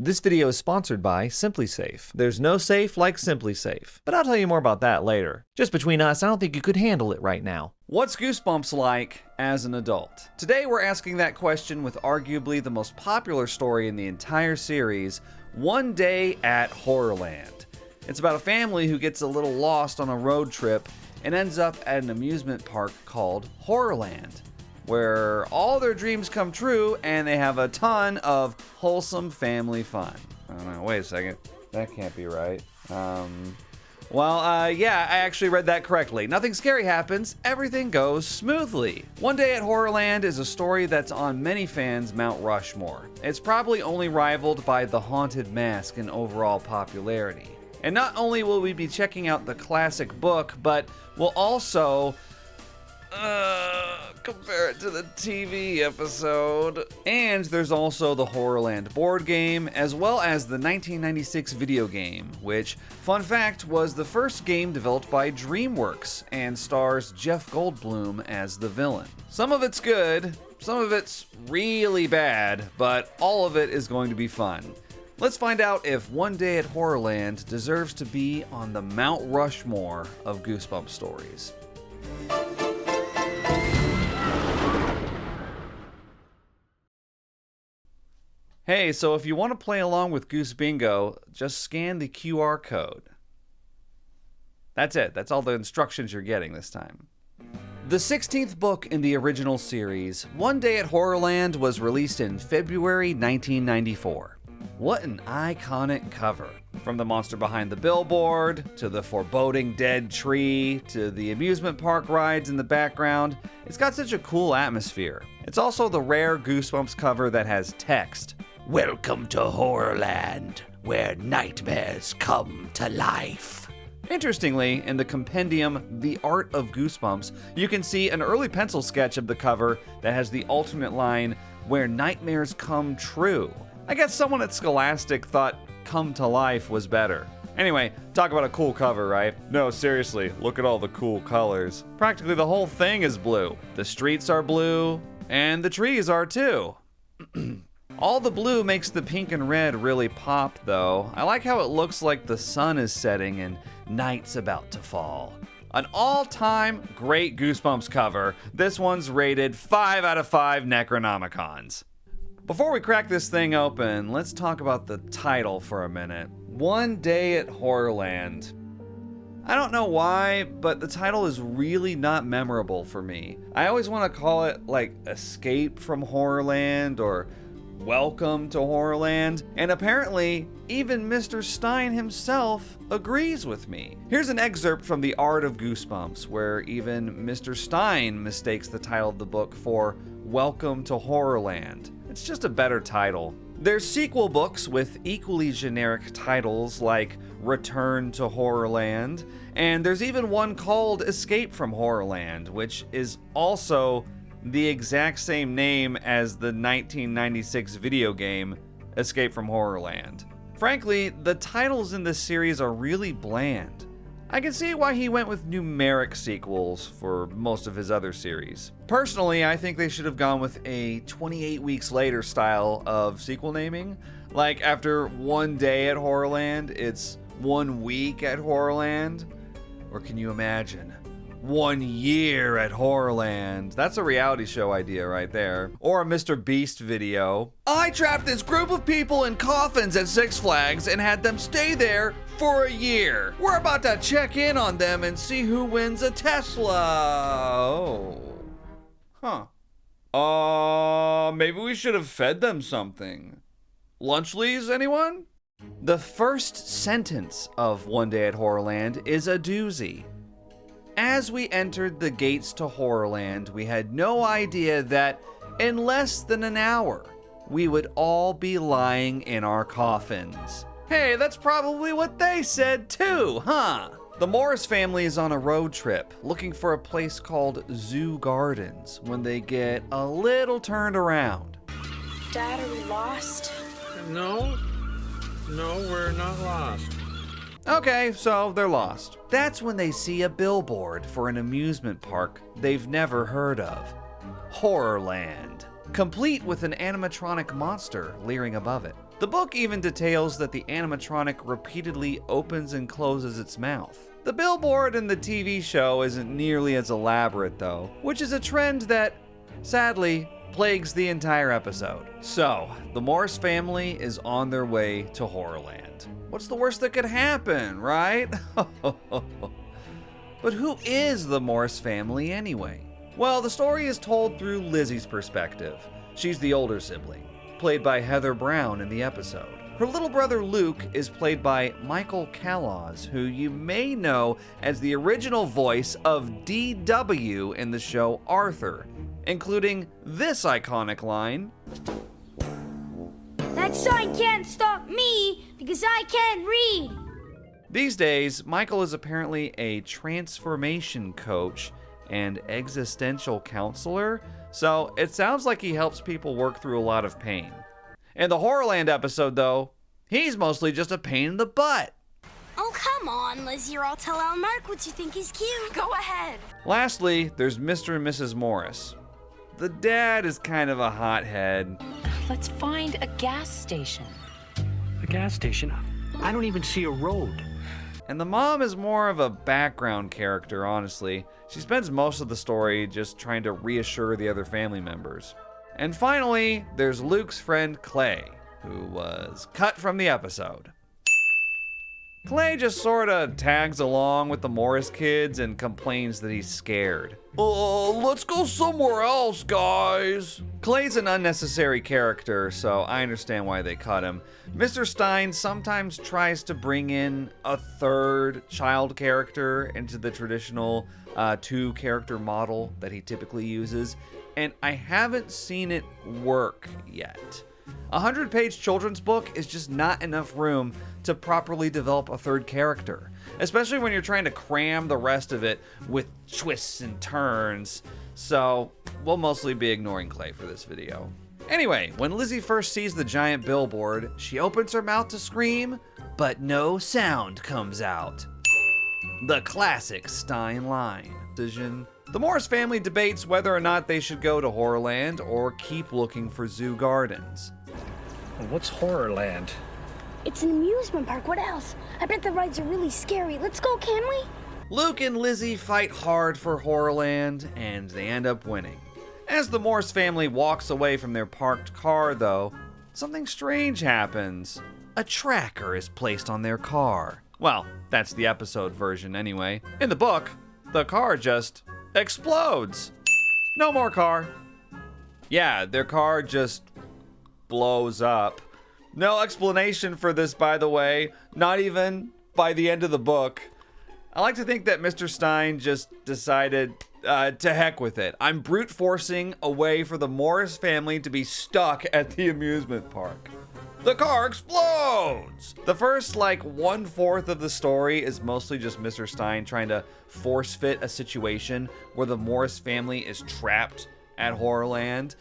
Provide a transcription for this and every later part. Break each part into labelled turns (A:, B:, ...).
A: This video is sponsored by SimpliSafe. There's no safe like SimpliSafe, but I'll tell you more about that later. Just between us, I don't think you could handle it right now. What's Goosebumps like as an adult? Today we're asking that question with arguably the most popular story in the entire series, One Day at Horrorland. It's about a family who gets a little lost on a road trip and ends up at an amusement park called Horrorland, where all their dreams come true and they have a ton of wholesome family fun. I don't know, wait a second. That can't be right. Yeah, I actually read that correctly. Nothing scary happens, everything goes smoothly. One Day at Horrorland is a story that's on many fans' Mount Rushmore. It's probably only rivaled by The Haunted Mask in overall popularity. And not only will we be checking out the classic book, but we'll also compare it to the TV episode. And there's also the Horrorland board game, as well as the 1996 video game, which, fun fact, was the first game developed by DreamWorks and stars Jeff Goldblum as the villain. Some of it's good, some of it's really bad, but all of it is going to be fun. Let's find out if One Day at Horrorland deserves to be on the Mount Rushmore of Goosebumps stories. Hey, so if you want to play along with Goose Bingo, just scan the QR code. That's it. That's all the instructions you're getting this time. The 16th book in the original series, One Day at Horrorland, was released in February 1994. What an iconic cover. From the monster behind the billboard, to the foreboding dead tree, to the amusement park rides in the background, it's got such a cool atmosphere. It's also the rare Goosebumps cover that has text. Welcome to Horrorland, where nightmares come to life. Interestingly, in the compendium The Art of Goosebumps, you can see an early pencil sketch of the cover that has the alternate line, where nightmares come true. I guess someone at Scholastic thought come to life was better. Anyway, talk about a cool cover, right? No, seriously, look at all the cool colors. Practically the whole thing is blue. The streets are blue, and the trees are too. All the blue makes the pink and red really pop, though. I like how it looks like the sun is setting and night's about to fall. An all-time great Goosebumps cover. This one's rated 5 out of 5 Necronomicons. Before we crack this thing open, let's talk about the title for a minute. One Day at Horrorland. I don't know why, but the title is really not memorable for me. I always want to call it like Escape from Horrorland or Welcome to Horrorland, and apparently even Mr. Stein himself agrees with me. Here's an excerpt from The Art of Goosebumps, where even Mr. Stein mistakes the title of the book for Welcome to Horrorland. It's just a better title. There's sequel books with equally generic titles like Return to Horrorland, and there's even one called Escape from Horrorland, which is also the exact same name as the 1996 video game Escape from Horrorland. Frankly, the titles in this series are really bland. I can see why he went with numeric sequels for most of his other series. Personally, I think they should have gone with a 28 weeks later style of sequel naming. Like after One Day at Horrorland, it's 1 week at Horrorland. Or can you imagine? 1 year at Horrorland. That's a reality show idea right there. Or a Mr. Beast video. I trapped this group of people in coffins at Six Flags and had them stay there for a year. We're about to check in on them and see who wins a Tesla. Oh. Huh. Maybe we should have fed them something. Lunchlies, anyone? The first sentence of One Day at Horrorland is a doozy. As we entered the gates to Horrorland, we had no idea that in less than an hour, we would all be lying in our coffins. Hey, that's probably what they said too, huh? The Morris family is on a road trip, looking for a place called Zoo Gardens, when they get a little turned around.
B: Dad, are we lost?
C: No, we're not lost.
A: Okay, so they're lost. That's when they see a billboard for an amusement park they've never heard of. Horrorland. Complete with an animatronic monster leering above it. The book even details that the animatronic repeatedly opens and closes its mouth. The billboard in the TV show isn't nearly as elaborate though, which is a trend that, sadly, plagues the entire episode. So, the Morris family is on their way to Horrorland. What's the worst that could happen, right? But who is the Morris family anyway? Well, the story is told through Lizzie's perspective. She's the older sibling, played by Heather Brown in the episode. Her little brother Luke is played by Michael Callows, who you may know as the original voice of DW in the show Arthur, including this iconic line:
D: "That sign can't stop me because I can't read."
A: These days, Michael is apparently a transformation coach and existential counselor, so it sounds like he helps people work through a lot of pain. In the Horrorland episode, though, he's mostly just a pain in the butt.
D: Oh, come on, Lizzie, or I'll tell Al Mark what you think is cute.
B: Go ahead.
A: Lastly, there's Mr. and Mrs. Morris. The dad is kind of a hothead.
E: Let's find a gas station.
C: A gas station? I don't even see a road.
A: And the mom is more of a background character, honestly. She spends most of the story just trying to reassure the other family members. And finally, there's Luke's friend Clay, who was cut from the episode. Clay just sorta tags along with the Morris kids and complains that he's scared. Let's go somewhere else, guys. Clay's an unnecessary character, so I understand why they cut him. Mr. Stein sometimes tries to bring in a third child character into the traditional two-character model that he typically uses, and I haven't seen it work yet. A 100-page children's book is just not enough room to properly develop a third character, especially when you're trying to cram the rest of it with twists and turns, so we'll mostly be ignoring Clay for this video. Anyway, when Lizzie first sees the giant billboard, she opens her mouth to scream, but no sound comes out. The classic Stein line. Decision. The Morris family debates whether or not they should go to Horrorland or keep looking for zoo gardens.
C: What's Horrorland?
D: It's an amusement park. What else? I bet the rides are really scary. Let's go, can we?
A: Luke and Lizzie fight hard for Horrorland, and they end up winning. As the Morris family walks away from their parked car, though, something strange happens. A tracker is placed on their car. Well, that's the episode version anyway. In the book, the car just explodes. No more car. Yeah, their car just blows up. No explanation for this, by the way, not even by the end of the book. I like to think that Mr. Stein just decided to heck with it. I'm brute forcing a way for the Morris family to be stuck at the amusement park. The car explodes! The first, 1/4 of the story is mostly just Mr. Stein trying to force fit a situation where the Morris family is trapped at Horrorland.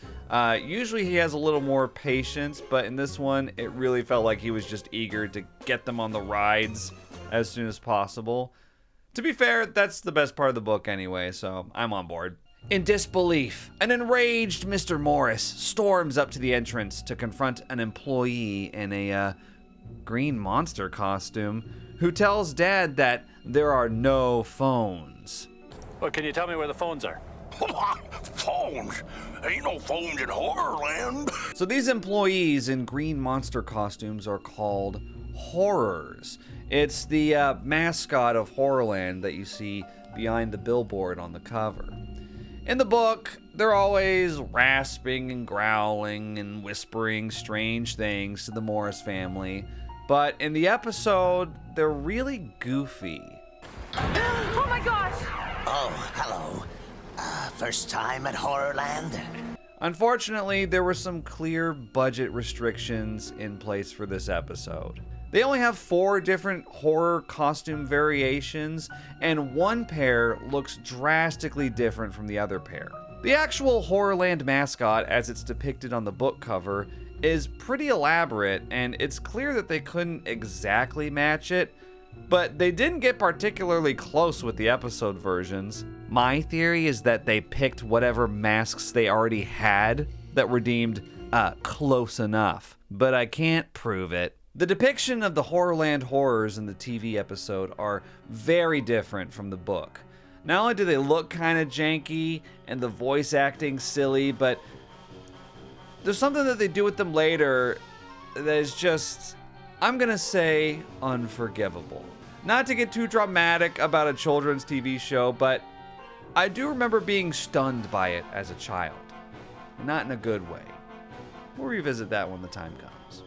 A: Usually he has a little more patience, but in this one, it really felt like he was just eager to get them on the rides as soon as possible. To be fair, that's the best part of the book anyway, so I'm on board. In disbelief, an enraged Mr. Morris storms up to the entrance to confront an employee in a green monster costume who tells Dad that there are no phones.
C: Well, can you tell me where the phones are?
F: Phones? Ain't no phones in Horrorland.
A: So these employees in green monster costumes are called horrors. It's the mascot of Horrorland that you see behind the billboard on the cover. In the book, they're always rasping and growling and whispering strange things to the Morris family. But in the episode, they're really goofy.
B: Oh my gosh!
F: Oh, hello. First time at Horrorland?
A: Unfortunately, there were some clear budget restrictions in place for this episode. They only have 4 different horror costume variations, and one pair looks drastically different from the other pair. The actual Horrorland mascot, as it's depicted on the book cover, is pretty elaborate, and it's clear that they couldn't exactly match it, but they didn't get particularly close with the episode versions. My theory is that they picked whatever masks they already had that were deemed close enough, but I can't prove it. The depiction of the Horrorland horrors in the TV episode are very different from the book. Not only do they look kind of janky and the voice acting silly, but there's something that they do with them later that is just, I'm gonna say, unforgivable. Not to get too dramatic about a children's TV show, but I do remember being stunned by it as a child. Not in a good way. We'll revisit that when the time comes.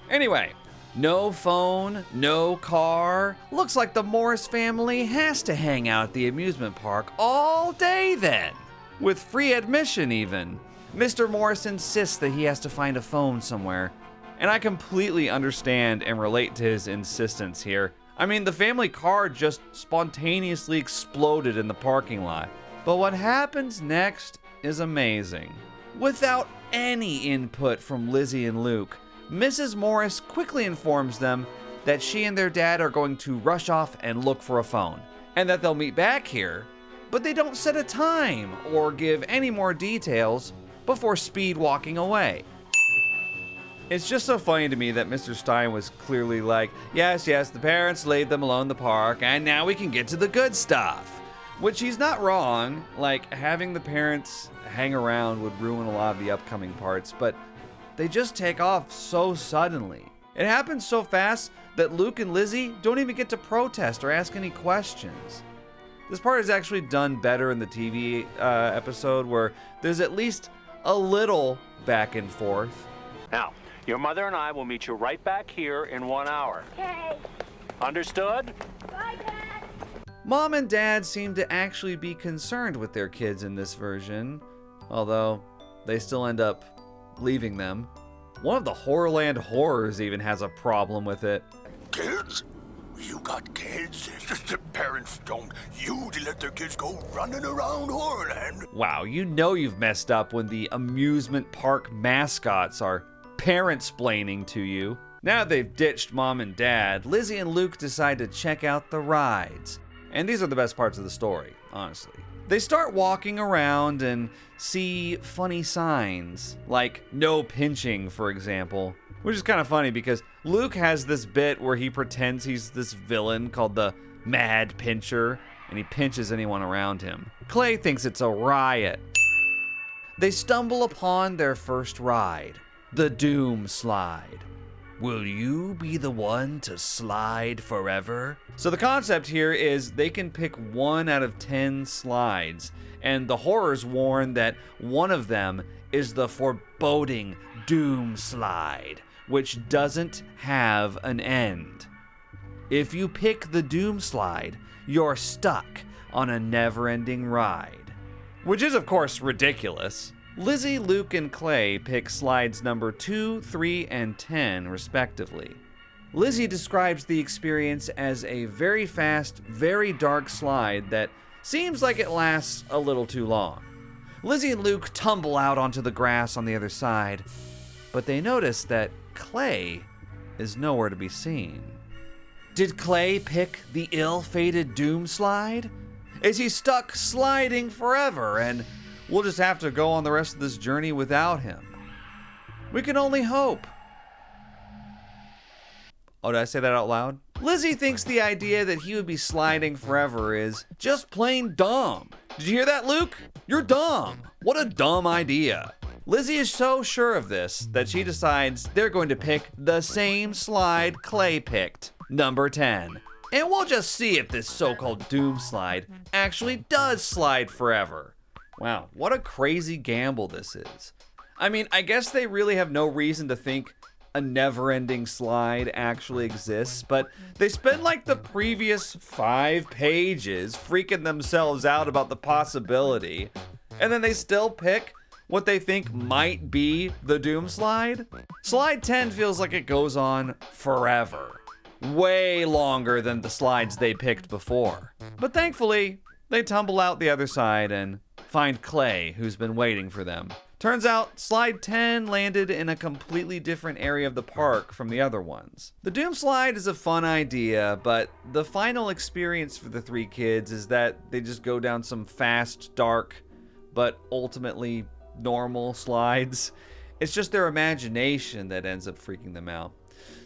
A: Anyway, no phone, no car. Looks like the Morris family has to hang out at the amusement park all day then. With free admission even. Mr. Morris insists that he has to find a phone somewhere. And I completely understand and relate to his insistence here. I mean, the family car just spontaneously exploded in the parking lot. But what happens next is amazing. Without any input from Lizzie and Luke, Mrs. Morris quickly informs them that she and their dad are going to rush off and look for a phone, and that they'll meet back here, but they don't set a time or give any more details before speed walking away. It's just so funny to me that Mr. Stein was clearly like, yes, the parents leave them alone in the park, and now we can get to the good stuff. Which he's not wrong, like having the parents hang around would ruin a lot of the upcoming parts, but they just take off so suddenly. It happens so fast that Luke and Lizzie don't even get to protest or ask any questions. This part is actually done better in the TV episode, where there's at least a little back and forth.
C: Now, your mother and I will meet you right back here in 1 hour.
D: Okay.
C: Understood?
D: Bye, Dad.
A: Mom and Dad seem to actually be concerned with their kids in this version, although they still end up leaving them. One of the Horrorland horrors even has a problem with it.
F: Kids? You got kids? The parents don't usually let their kids go running around Horrorland.
A: Wow, you know you've messed up when the amusement park mascots are parent-splaining to you. Now they've ditched Mom and Dad, Lizzie and Luke decide to check out the rides. And these are the best parts of the story, honestly. They start walking around and see funny signs, like no pinching, for example. Which is kind of funny because Luke has this bit where he pretends he's this villain called the Mad Pincher, and he pinches anyone around him. Clay thinks it's a riot. They stumble upon their first ride, the Doom Slide. Will you be the one to slide forever? So the concept here is they can pick 1 out of 10 slides, and the horrors warn that one of them is the foreboding Doom Slide, which doesn't have an end. If you pick the Doom Slide, you're stuck on a never-ending ride. Which is, of course, ridiculous. Lizzie, Luke, and Clay pick slides number 2, 3, and 10, respectively. Lizzie describes the experience as a very fast, very dark slide that seems like it lasts a little too long. Lizzie and Luke tumble out onto the grass on the other side, but they notice that Clay is nowhere to be seen. Did Clay pick the ill-fated Doom Slide? Is he stuck sliding forever, and we'll just have to go on the rest of this journey without him? We can only hope. Oh, did I say that out loud? Lizzie thinks the idea that he would be sliding forever is just plain dumb. Did you hear that, Luke? You're dumb. What a dumb idea. Lizzie is so sure of this that she decides they're going to pick the same slide Clay picked, number 10. And we'll just see if this so-called Doom Slide actually does slide forever. Wow, what a crazy gamble this is. I mean, I guess they really have no reason to think a never-ending slide actually exists, but they spend like the previous 5 pages freaking themselves out about the possibility, and then they still pick what they think might be the Doom Slide. Slide 10 feels like it goes on forever. Way longer than the slides they picked before. But thankfully, they tumble out the other side and find Clay, who's been waiting for them. Turns out, slide 10 landed in a completely different area of the park from the other ones. The Doom Slide is a fun idea, but the final experience for the 3 kids is that they just go down some fast, dark, but ultimately normal slides. It's just their imagination that ends up freaking them out.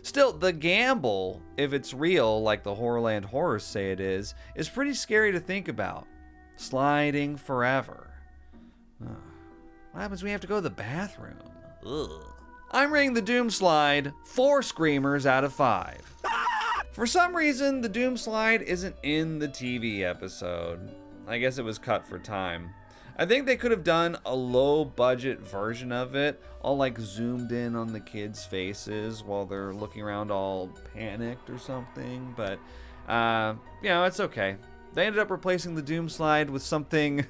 A: Still, the gamble, if it's real, like the Horrorland horrors say it is pretty scary to think about. Sliding forever. What happens when we have to go to the bathroom? Ugh. I'm rating the Doom Slide 4 screamers out of 5. For some reason, the Doom Slide isn't in the TV episode. I guess it was cut for time. I think they could have done a low-budget version of it, all like zoomed in on the kids' faces while they're looking around all panicked or something, but, it's okay. They ended up replacing the Doom Slide with something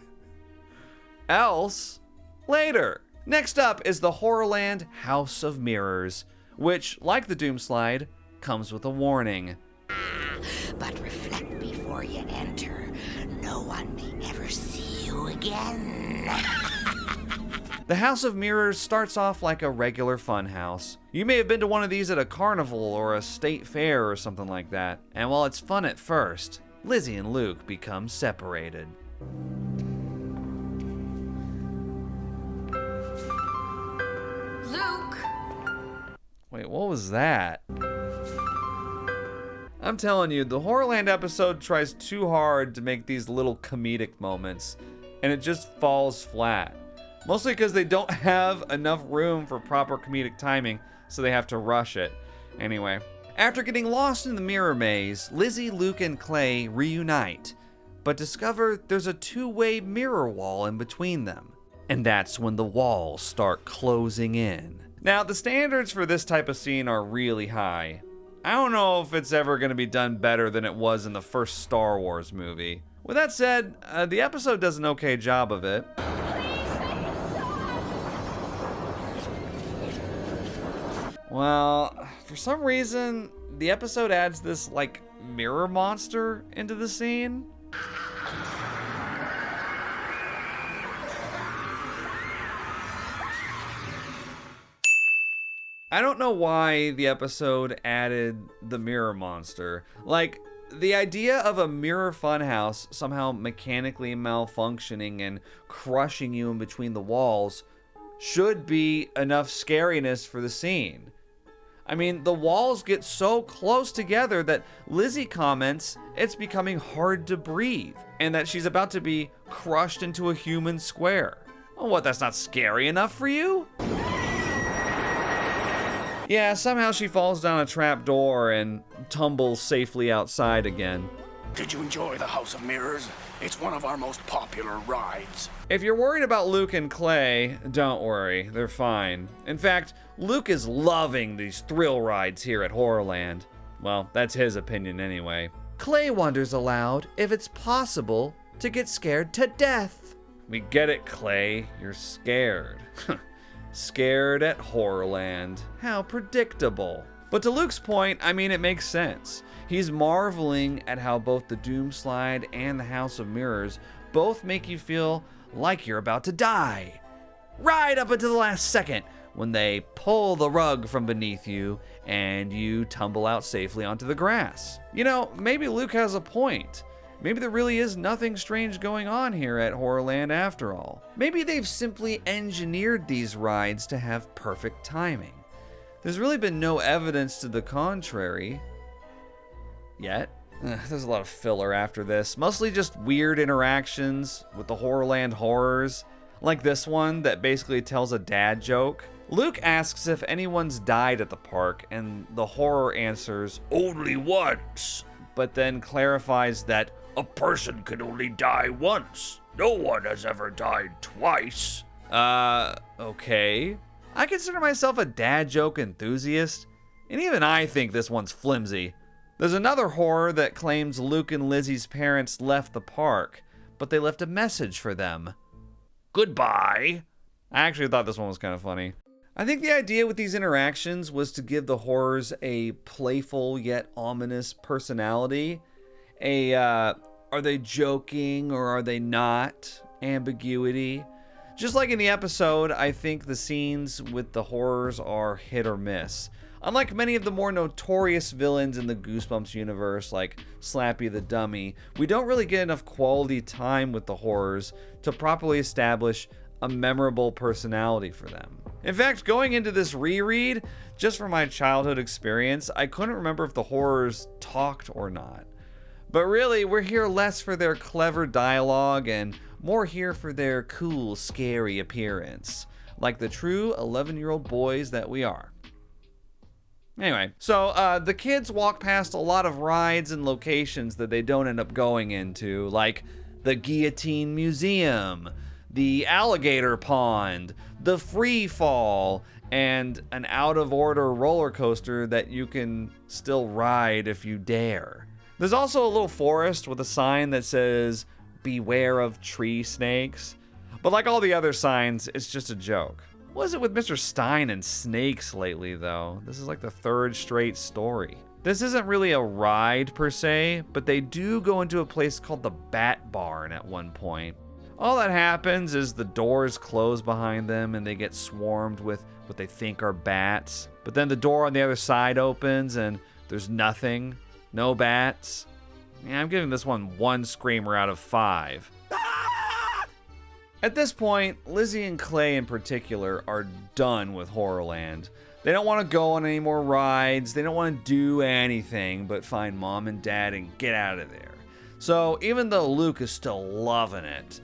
A: else later. Next up is the Horrorland House of Mirrors, which, like the Doom Slide, comes with a warning.
G: But reflect before you enter. No one may ever see you again.
A: The House of Mirrors starts off like a regular funhouse. You may have been to one of these at a carnival or a state fair or something like that. And while it's fun at first, Lizzie and Luke become separated.
B: Luke!
A: Wait, what was that? I'm telling you, the Horrorland episode tries too hard to make these little comedic moments, and it just falls flat. Mostly because they don't have enough room for proper comedic timing, so they have to rush it. Anyway, after getting lost in the mirror maze, Lizzie, Luke, and Clay reunite, but discover there's a two-way mirror wall in between them. And that's when the walls start closing in. Now, the standards for this type of scene are really high. I don't know if it's ever going to be done better than it was in the first Star Wars movie. With that said, the episode does an okay job of it. Well, for some reason, the episode adds this, mirror monster into the scene. I don't know why the episode added the mirror monster. The idea of a mirror funhouse somehow mechanically malfunctioning and crushing you in between the walls should be enough scariness for the scene. I mean, the walls get so close together that Lizzie comments it's becoming hard to breathe and that she's about to be crushed into a human square. Oh, what, that's not scary enough for you? Yeah, somehow she falls down a trap door and tumbles safely outside again.
F: Did you enjoy the House of Mirrors? It's one of our most popular rides.
A: If you're worried about Luke and Clay, don't worry, they're fine. In fact, Luke is loving these thrill rides here at Horrorland. Well, that's his opinion anyway. Clay wonders aloud if it's possible to get scared to death. We get it, Clay, you're scared. Scared at Horrorland. How predictable. But to Luke's point, I mean, it makes sense. He's marveling at how both the Doom Slide and the House of Mirrors both make you feel like you're about to die. Right up until the last second, when they pull the rug from beneath you and you tumble out safely onto the grass. You know, maybe Luke has a point. Maybe there really is nothing strange going on here at Horrorland after all. Maybe they've simply engineered these rides to have perfect timing. There's really been no evidence to the contrary yet. There's a lot of filler after this, mostly just weird interactions with the Horrorland horrors, like this one that basically tells a dad joke. Luke asks if anyone's died at the park, and the horror answers, "Only once," but then clarifies that a person can only die once. No one has ever died twice. Okay. I consider myself a dad joke enthusiast, and even I think this one's flimsy. There's another horror that claims Luke and Lizzie's parents left the park, but they left a message for them. Goodbye. I actually thought this one was kind of funny. I think the idea with these interactions was to give the horrors a playful yet ominous personality. Are they joking or are they not ambiguity. Just like in the episode, I think the scenes with the horrors are hit or miss. Unlike many of the more notorious villains in the Goosebumps universe, like Slappy the Dummy, we don't really get enough quality time with the horrors to properly establish a memorable personality for them. In fact, going into this reread, just from my childhood experience, I couldn't remember if the horrors talked or not. But really, we're here less for their clever dialogue and more here for their cool, scary appearance, like the true 11-year-old boys that we are. Anyway, so the kids walk past a lot of rides and locations that they don't end up going into, like the Guillotine Museum, the Alligator Pond, the Free Fall, and an out-of-order roller coaster that you can still ride if you dare. There's also a little forest with a sign that says, "Beware of tree snakes." But like all the other signs, it's just a joke. What is it with Mr. Stein and snakes lately, though? This is like the third straight story. This isn't really a ride per se, but they do go into a place called the Bat Barn at one point. All that happens is the doors close behind them and they get swarmed with what they think are bats. But then the door on the other side opens and there's nothing. No bats. Yeah, I'm giving this one screamer out of 5. At this point, Lizzie and Clay in particular are done with Horrorland. They don't want to go on any more rides. They don't want to do anything but find Mom and Dad and get out of there. So even though Luke is still loving it,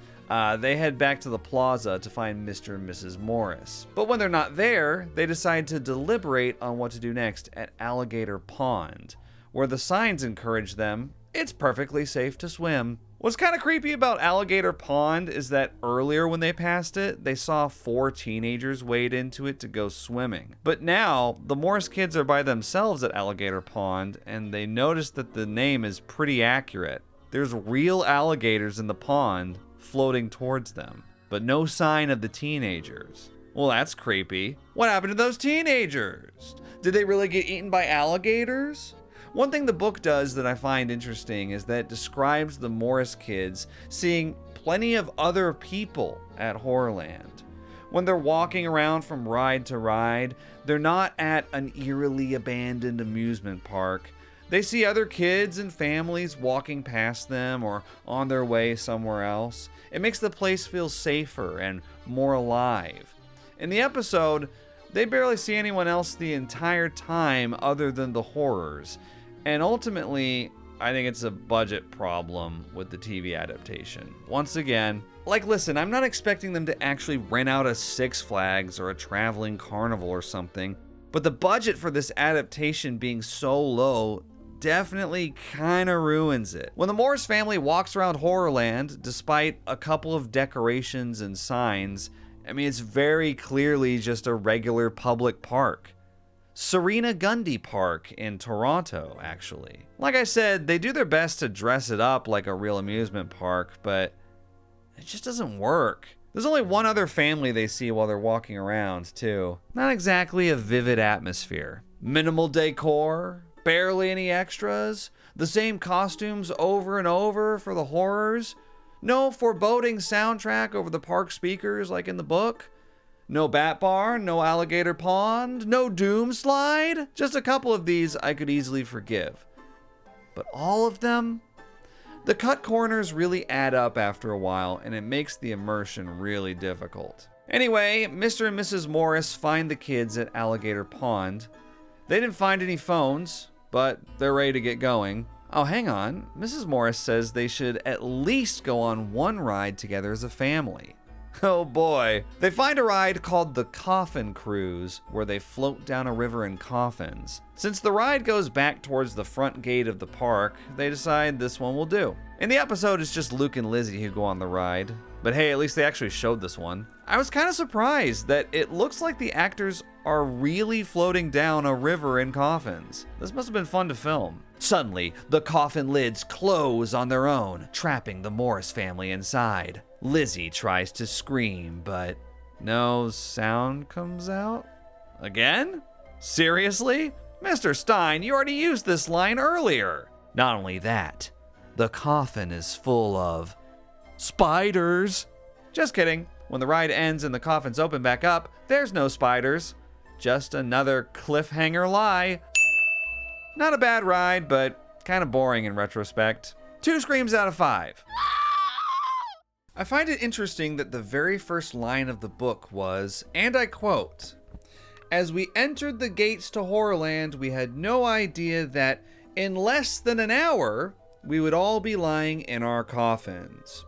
A: they head back to the plaza to find Mr. and Mrs. Morris. But when they're not there, they decide to deliberate on what to do next at Alligator Pond, where the signs encourage them, it's perfectly safe to swim. What's kind of creepy about Alligator Pond is that earlier when they passed it, they saw 4 teenagers wade into it to go swimming. But now, the Morris kids are by themselves at Alligator Pond, and they notice that the name is pretty accurate. There's real alligators in the pond floating towards them, but no sign of the teenagers. Well, that's creepy. What happened to those teenagers? Did they really get eaten by alligators? One thing the book does that I find interesting is that it describes the Morris kids seeing plenty of other people at Horrorland. When they're walking around from ride to ride, they're not at an eerily abandoned amusement park. They see other kids and families walking past them or on their way somewhere else. It makes the place feel safer and more alive. In the episode, they barely see anyone else the entire time other than the horrors. And ultimately, I think it's a budget problem with the TV adaptation. Once again, listen, I'm not expecting them to actually rent out a Six Flags or a traveling carnival or something, but the budget for this adaptation being so low definitely kind of ruins it. When the Morris family walks around Horrorland, despite a couple of decorations and signs, it's very clearly just a regular public park. Serena Gundy Park in Toronto, actually. Like I said, they do their best to dress it up like a real amusement park, but it just doesn't work. There's only one other family they see while they're walking around, too. Not exactly a vivid atmosphere. Minimal decor, barely any extras, the same costumes over and over for the horrors, no foreboding soundtrack over the park speakers like in the book. No Bat Barn, no Alligator Pond, no Doom Slide. Just a couple of these I could easily forgive. But all of them? The cut corners really add up after a while, and it makes the immersion really difficult. Anyway, Mr. and Mrs. Morris find the kids at Alligator Pond. They didn't find any phones, but they're ready to get going. Oh, hang on. Mrs. Morris says they should at least go on one ride together as a family. Oh boy. They find a ride called the Coffin Cruise, where they float down a river in coffins. Since the ride goes back towards the front gate of the park, they decide this one will do. In the episode, it's just Luke and Lizzie who go on the ride. But hey, at least they actually showed this one. I was kind of surprised that it looks like the actors are really floating down a river in coffins. This must have been fun to film. Suddenly, the coffin lids close on their own, trapping the Morris family inside. Lizzie tries to scream, but no sound comes out? Again? Seriously? Mr. Stein, you already used this line earlier. Not only that, the coffin is full of spiders. Just kidding. When the ride ends and the coffins open back up, there's no spiders. Just another cliffhanger lie. Not a bad ride, but kind of boring in retrospect. 2 screams out of 5. I find it interesting that the very first line of the book was, and I quote, "As we entered the gates to Horrorland, we had no idea that in less than an hour, we would all be lying in our coffins."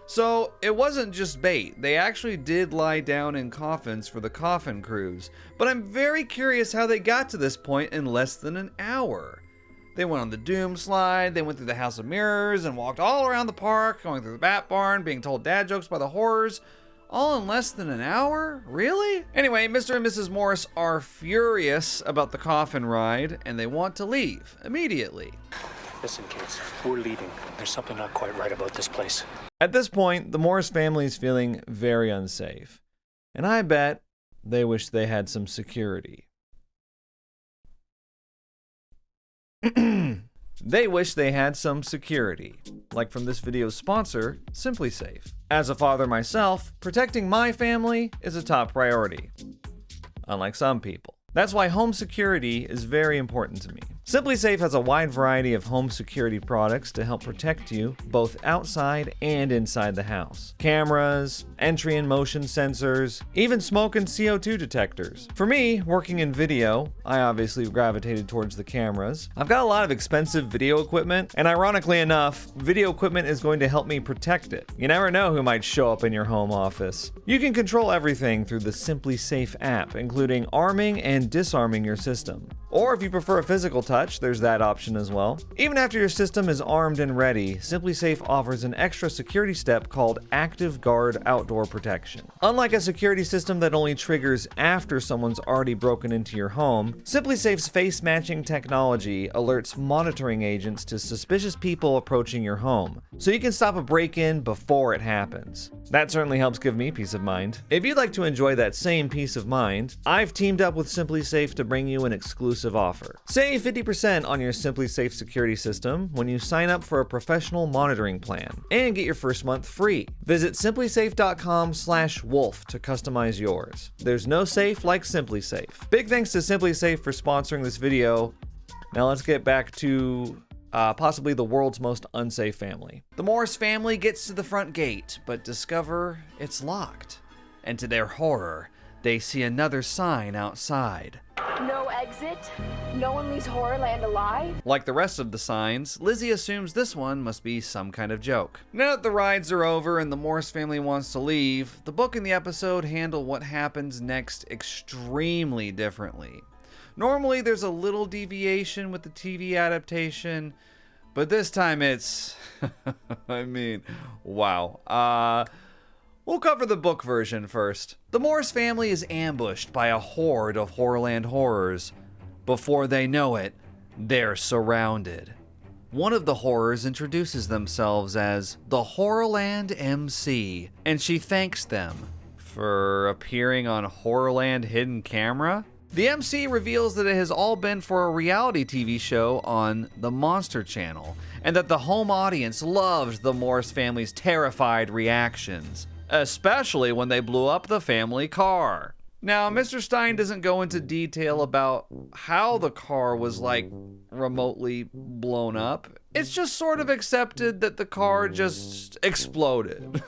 A: So it wasn't just bait. They actually did lie down in coffins for the Coffin cruise. But I'm very curious how they got to this point in less than an hour. They went on the Doom slide, they went through the House of Mirrors and walked all around the park, going through the Bat Barn, being told dad jokes by the horrors. All in less than an hour? Really? Anyway, Mr. and Mrs. Morris are furious about the Coffin ride, and they want to leave immediately.
C: Listen, kids, we're leaving. There's something not quite right about this place.
A: At this point, the Morris family is feeling very unsafe, and I bet they wish they had some security. They wish they had some security, like from this video's sponsor, Simply Safe. As a father myself, protecting my family is a top priority, unlike some people. That's why home security is very important to me. Simply Safe has a wide variety of home security products to help protect you both outside and inside the house. Cameras, entry and motion sensors, even smoke and CO2 detectors. For me, working in video, I obviously gravitated towards the cameras. I've got a lot of expensive video equipment, and ironically enough, video equipment is going to help me protect it. You never know who might show up in your home office. You can control everything through the Simply Safe app, including arming and disarming your system. Or if you prefer a physical touch, there's that option as well. Even after your system is armed and ready, Simply Safe offers an extra security step called Active Guard Outdoor Protection. Unlike a security system that only triggers after someone's already broken into your home, Simply Safe's face matching technology alerts monitoring agents to suspicious people approaching your home, so you can stop a break-in before it happens. That certainly helps give me peace of mind. If you'd like to enjoy that same peace of mind, I've teamed up with Simply Safe to bring you an exclusive offer. Save 50% on your Simply Safe security system when you sign up for a professional monitoring plan and get your first month free. Visit simplysafe.com/wolf to customize yours. There's no safe like Simply Safe. Big thanks to Simply Safe for sponsoring this video. Now let's get back to possibly the world's most unsafe family. The Morris family gets to the front gate, but discover it's locked. And to their horror, they see another sign outside.
D: No exit? No one leaves Horrorland alive?
A: Like the rest of the signs, Lizzie assumes this one must be some kind of joke. Now that the rides are over and the Morris family wants to leave, the book and the episode handle what happens next extremely differently. Normally there's a little deviation with the TV adaptation, but this time it's... I mean, wow. We'll cover the book version first. The Morris family is ambushed by a horde of Horrorland horrors. Before they know it, they're surrounded. One of the horrors introduces themselves as the Horrorland MC, and she thanks them for appearing on Horrorland Hidden Camera. The MC reveals that it has all been for a reality TV show on the Monster Channel, and that the home audience loved the Morris family's terrified reactions, especially when they blew up the family car. Now, Mr. Stein doesn't go into detail about how the car was, remotely blown up. It's just sort of accepted that the car just exploded.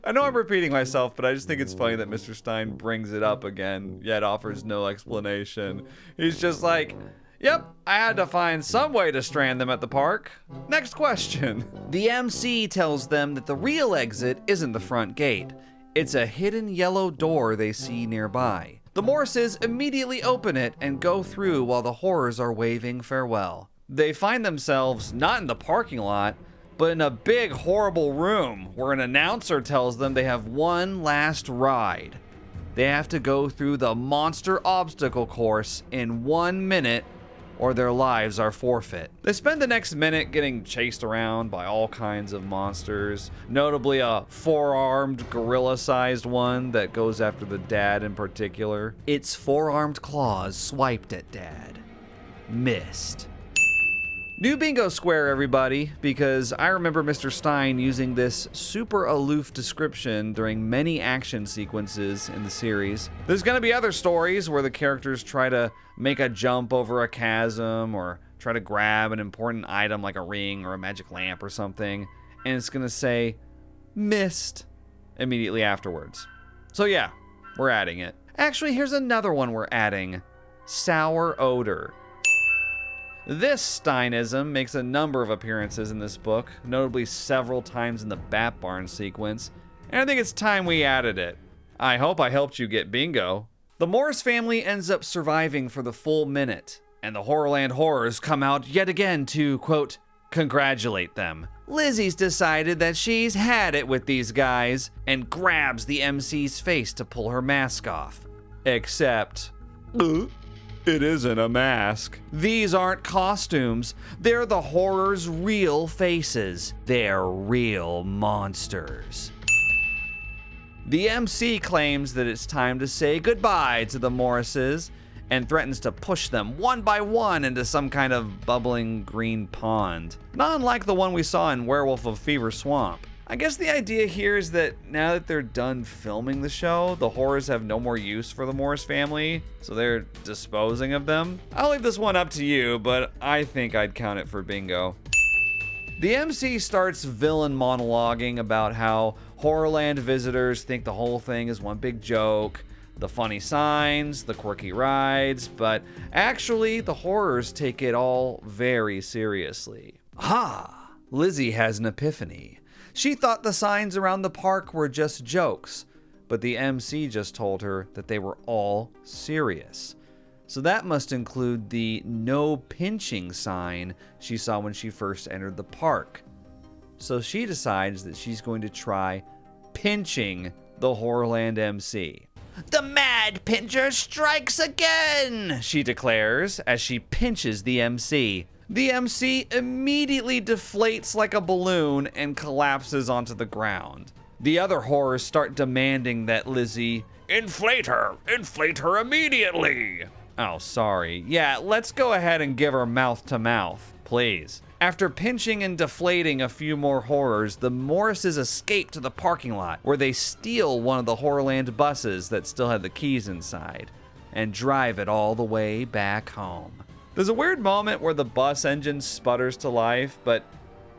A: I know I'm repeating myself, but I just think it's funny that Mr. Stein brings it up again, yet offers no explanation. He's just like, yep, I had to find some way to strand them at the park. Next question. The MC tells them that the real exit isn't the front gate. It's a hidden yellow door they see nearby. The Morrises immediately open it and go through while the horrors are waving farewell. They find themselves not in the parking lot, but in a big, horrible room where an announcer tells them they have one last ride. They have to go through the monster obstacle course in 1 minute, or their lives are forfeit. They spend the next minute getting chased around by all kinds of monsters, notably a 4-armed gorilla-sized one that goes after the dad in particular. Its 4-armed claws swiped at Dad. Missed. New bingo square, everybody, because I remember Mr. Stein using this super aloof description during many action sequences in the series. There's going to be other stories where the characters try to make a jump over a chasm or try to grab an important item like a ring or a magic lamp or something, and it's going to say, missed immediately afterwards. So yeah, we're adding it. Actually, here's another one we're adding. Sour odor. This Steinism makes a number of appearances in this book, notably several times in the Bat Barn sequence, and I think it's time we added it. I hope I helped you get bingo. The Morris family ends up surviving for the full minute, and the Horrorland horrors come out yet again to, quote, congratulate them. Lizzie's decided that she's had it with these guys and grabs the MC's face to pull her mask off. Except, it isn't a mask. These aren't costumes. They're the horror's real faces. They're real monsters. The MC claims that it's time to say goodbye to the Morrises and threatens to push them one by one into some kind of bubbling green pond. Not unlike the one we saw in Werewolf of Fever Swamp. I guess the idea here is that now that they're done filming the show, the horrors have no more use for the Morris family, so they're disposing of them. I'll leave this one up to you, but I think I'd count it for bingo. The MC starts villain monologuing about how Horrorland visitors think the whole thing is one big joke, the funny signs, the quirky rides, but actually the horrors take it all very seriously. Ha! Lizzie has an epiphany. She thought the signs around the park were just jokes, but the MC just told her that they were all serious. So that must include the no pinching sign she saw when she first entered the park. So she decides that she's going to try pinching the Horrorland MC. The Mad Pincher strikes again, she declares as she pinches the MC. The MC immediately deflates like a balloon and collapses onto the ground. The other horrors start demanding that Lizzie inflate her immediately. Oh, sorry. Yeah, let's go ahead and give her mouth to mouth, please. After pinching and deflating a few more horrors, the Morrises escape to the parking lot where they steal one of the Horrorland buses that still had the keys inside and drive it all the way back home. There's a weird moment where the bus engine sputters to life, but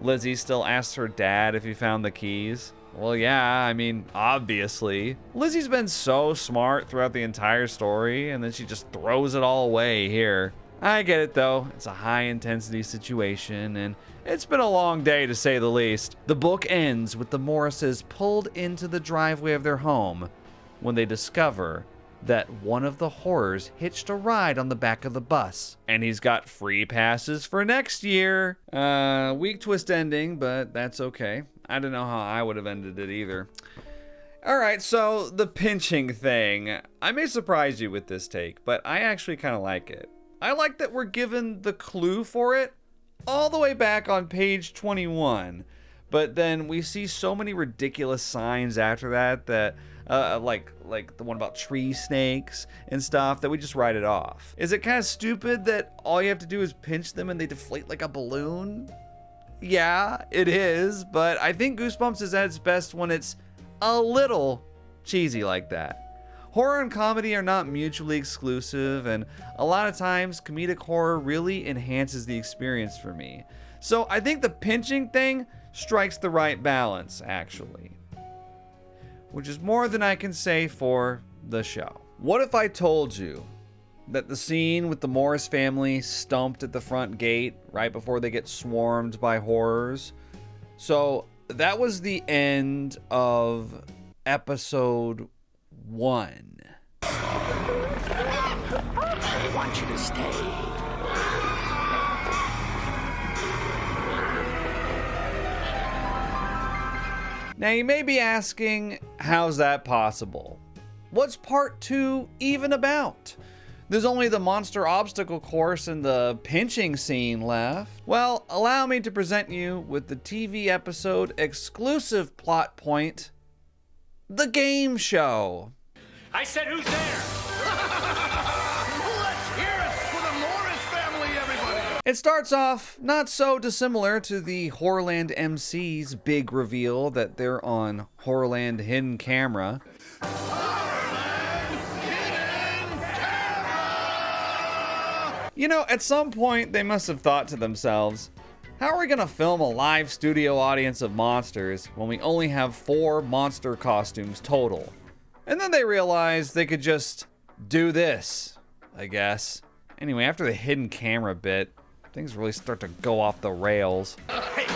A: Lizzie still asks her dad if he found the keys. Well, yeah, I mean, obviously. Lizzie's been so smart throughout the entire story, and then she just throws it all away here. I get it, though. It's a high-intensity situation, and it's been a long day, to say the least. The book ends with the Morrises pulled into the driveway of their home when they discover that one of the horrors hitched a ride on the back of the bus, and he's got free passes for next year. Weak twist ending, but that's okay. I don't know how I would have ended it either. Alright, so the pinching thing. I may surprise you with this take, but I actually kind of like it. I like that we're given the clue for it all the way back on page 21, but then we see so many ridiculous signs after that like the one about tree snakes and stuff, that we just write it off. Is it kind of stupid that all you have to do is pinch them and they deflate like a balloon? Yeah, it is, but I think Goosebumps is at its best when it's a little cheesy like that. Horror and comedy are not mutually exclusive, and a lot of times comedic horror really enhances the experience for me. So I think the pinching thing strikes the right balance, actually. Which is more than I can say for the show. What if I told you that the scene with the Morris family stumped at the front gate right before they get swarmed by horrors? So that was the end of episode 1.
C: I want you to stay.
A: Now you may be asking, how's that possible? What's part 2 even about? There's only the monster obstacle course and the pinching scene left. Well, allow me to present you with the TV episode exclusive plot point, the game show.
C: I said, who's there?
F: Let's hear it for the Morris family, everybody!
A: It starts off not so dissimilar to the Horrorland MC's big reveal that they're on Horrorland Hidden Camera. You know, at some point they must have thought to themselves, How are we gonna film a live studio audience of monsters when we only have 4 monster costumes total? And then they realized they could just do this, I guess. Anyway, after the hidden camera bit, things really start to go off the rails.
F: Hey,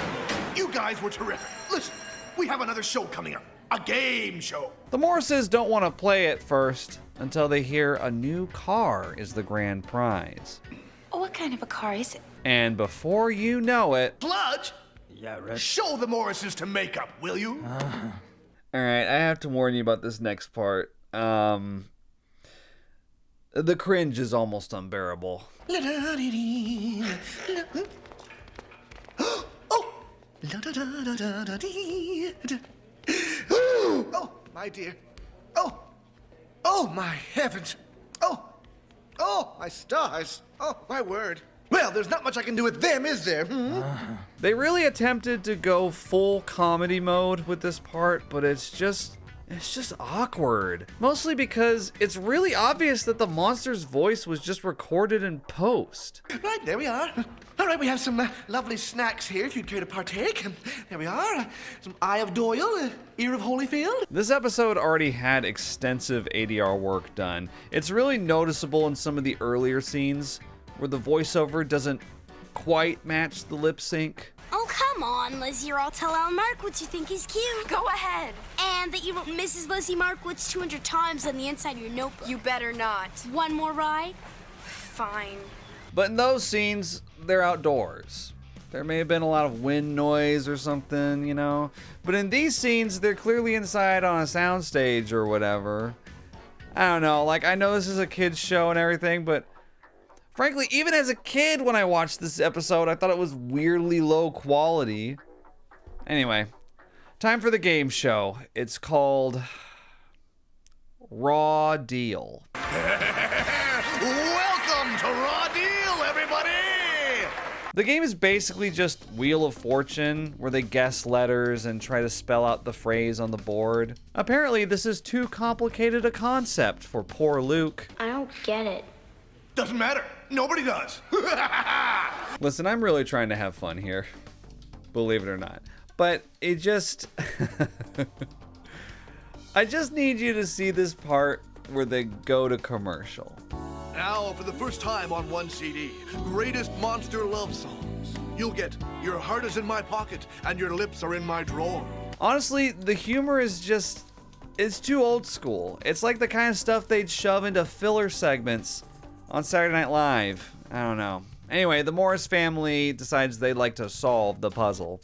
F: you guys were terrific. Listen, we have another show coming up. A game show.
A: The Morrises don't want to play it first until they hear a new car is the grand prize.
E: What kind of a car is it?
A: And before you know it...
F: Sludge? Yeah, right. Show the Morrises to makeup, will you?
A: Alright, I have to warn you about this next part. The cringe is almost unbearable.
F: Oh, my dear. Oh, my heavens. Oh, my stars. Oh, my word. Well, there's not much I can do with them, is there?
A: They really attempted to go full comedy mode with this part, but it's just awkward. Mostly because it's really obvious that the monster's voice was just recorded in post.
F: Right, there we are. All right, we have some lovely snacks here if you'd care to partake. There we are. Some Eye of Doyle, Ear of Holyfield.
A: This episode already had extensive ADR work done. It's really noticeable in some of the earlier scenes where the voiceover doesn't quite match the lip sync.
D: Oh, come on, Lizzie, or I'll tell Alan Markowitz you think he's cute.
B: Go ahead.
D: And that you wrote Mrs. Lizzie Markowitz 200 times on the inside of your notebook.
B: You better not.
D: One more ride?
B: Fine.
A: But in those scenes, they're outdoors. There may have been a lot of wind noise or something, you know. But in these scenes, they're clearly inside on a soundstage or whatever. I don't know, like, I know this is a kid's show and everything, but frankly, even as a kid when I watched this episode, I thought it was weirdly low quality. Anyway, time for the game show. It's called Raw Deal.
F: Welcome to Raw Deal, everybody!
A: The game is basically just Wheel of Fortune, where they guess letters and try to spell out the phrase on the board. Apparently, this is too complicated a concept for poor Luke.
D: I don't get it.
F: Doesn't matter. Nobody does.
A: Listen, I'm really trying to have fun here, believe it or not. But it just... I just need you to see this part where they go to commercial.
F: Now, for the first time on one CD, greatest monster love songs. You'll get Your Heart Is in My Pocket and Your Lips Are in My Drawer.
A: Honestly, the humor is just... it's too old school. It's like the kind of stuff they'd shove into filler segments on Saturday Night Live. I don't know. Anyway, the Morris family decides they'd like to solve the puzzle.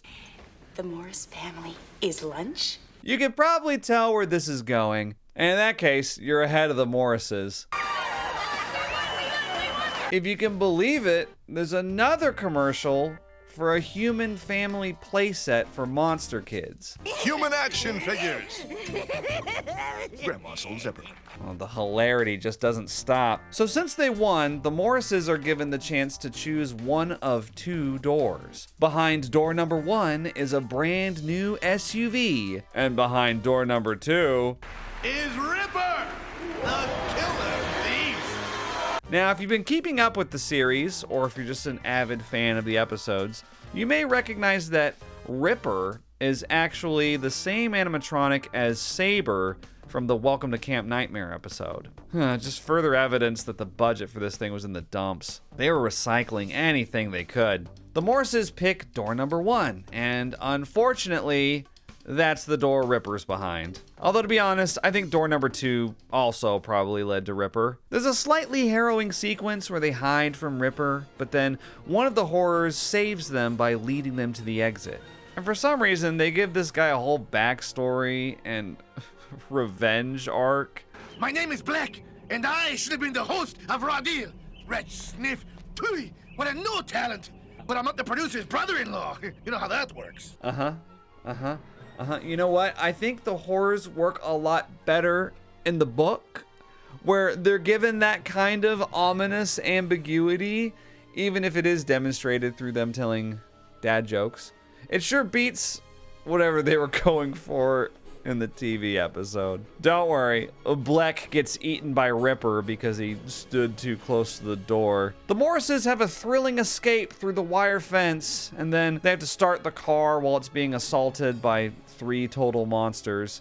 E: The Morris family is lunch?
A: You can probably tell where this is going. And in that case, you're ahead of the Morrises. If you can believe it, there's another commercial for a human family playset for monster kids.
F: Human action figures. Grandma sold everything.
A: Well, the hilarity just doesn't stop. So since they won, the Morrises are given the chance to choose one of 2 doors. Behind door number 1 is a brand new SUV. And behind door number 2
F: is Ripper, the killer beast.
A: Now, if you've been keeping up with the series, or if you're just an avid fan of the episodes, you may recognize that Ripper is actually the same animatronic as Saber from the Welcome to Camp Nightmare episode. Just further evidence that the budget for this thing was in the dumps. They were recycling anything they could. The Morrises pick door number 1, and unfortunately, that's the door Ripper's behind. Although, to be honest, I think door number 2 also probably led to Ripper. There's a slightly harrowing sequence where they hide from Ripper, but then one of the horrors saves them by leading them to the exit. And for some reason, they give this guy a whole backstory and revenge arc.
F: My name is Black, and I should have been the host of Raw Deal. Red Sniff. Tui, what a no talent. But I'm not the producer's brother-in-law. You know how that works.
A: You know what? I think the horrors work a lot better in the book, where they're given that kind of ominous ambiguity, even if it is demonstrated through them telling dad jokes. It sure beats whatever they were going for in the TV episode. Don't worry, Bleck gets eaten by Ripper because he stood too close to the door. The Morrises have a thrilling escape through the wire fence, and then they have to start the car while it's being assaulted by 3 total monsters.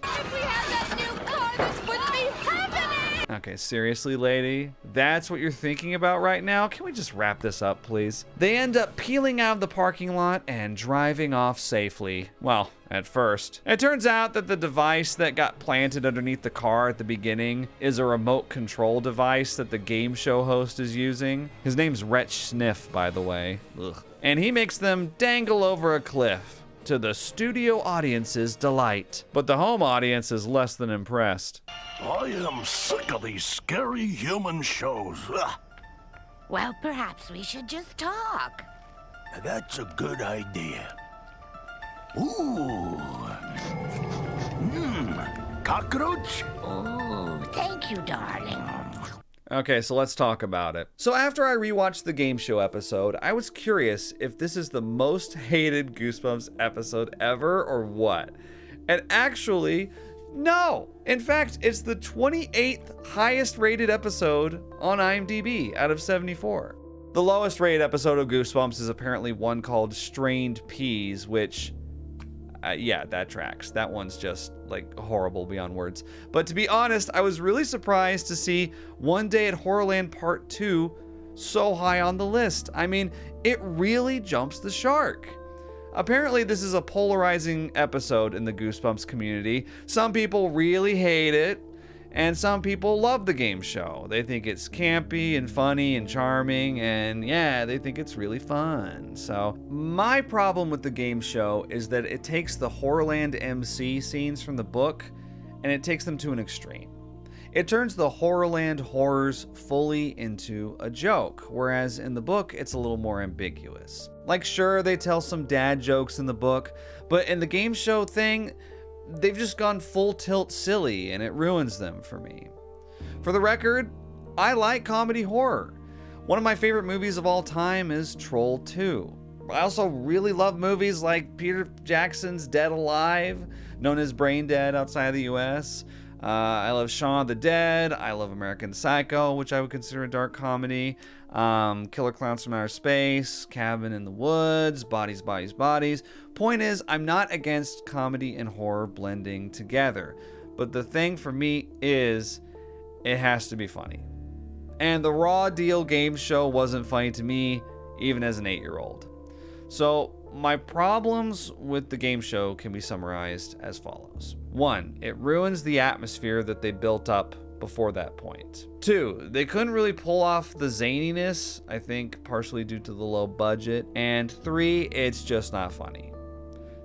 A: Okay, seriously, lady? That's what you're thinking about right now? Can we just wrap this up, please? They end up peeling out of the parking lot and driving off safely. Well, at first. It turns out that the device that got planted underneath the car at the beginning is a remote control device that the game show host is using. His name's Wretch Sniff, by the way. Ugh. And he makes them dangle over a cliff, to the studio audience's delight. But the home audience is less than impressed.
H: I am sick of these scary human shows. Ugh.
G: Well, perhaps we should just talk.
H: That's a good idea. Ooh. Cockroach?
G: Oh, thank you, darling.
A: Okay, so let's talk about it. So after I rewatched the game show episode, I was curious if this is the most hated Goosebumps episode ever or what. And actually, no. In fact, it's the 28th highest rated episode on IMDb out of 74. The lowest rated episode of Goosebumps is apparently one called Strained Peas, which, yeah, that tracks. That one's just, like, horrible beyond words. But to be honest, I was really surprised to see One Day at Horrorland Part 2 so high on the list. I mean, it really jumps the shark. Apparently, this is a polarizing episode in the Goosebumps community. Some people really hate it, and some people love the game show. They think it's campy and funny and charming, and yeah, they think it's really fun. So, my problem with the game show is that it takes the Horrorland MC scenes from the book, and it takes them to an extreme. It turns the Horrorland horrors fully into a joke, whereas in the book, it's a little more ambiguous. Like, sure, they tell some dad jokes in the book, but in the game show thing, they've just gone full tilt silly, and it ruins them for me. For the record, I like comedy horror. One of my favorite movies of all time is Troll 2. I also really love movies like Peter Jackson's Dead Alive, known as Brain Dead outside of the US. I love Shaun of the Dead. I love American Psycho, which I would consider a dark comedy. Killer Clowns from Outer Space, Cabin in the Woods, Bodies, Bodies, Bodies. Point is, I'm not against comedy and horror blending together. But the thing for me is, it has to be funny. And the Raw Deal game show wasn't funny to me, even as an 8-year-old. So, my problems with the game show can be summarized as follows. 1, it ruins the atmosphere that they built up before that point. 2, they couldn't really pull off the zaniness, I think partially due to the low budget. And 3, it's just not funny.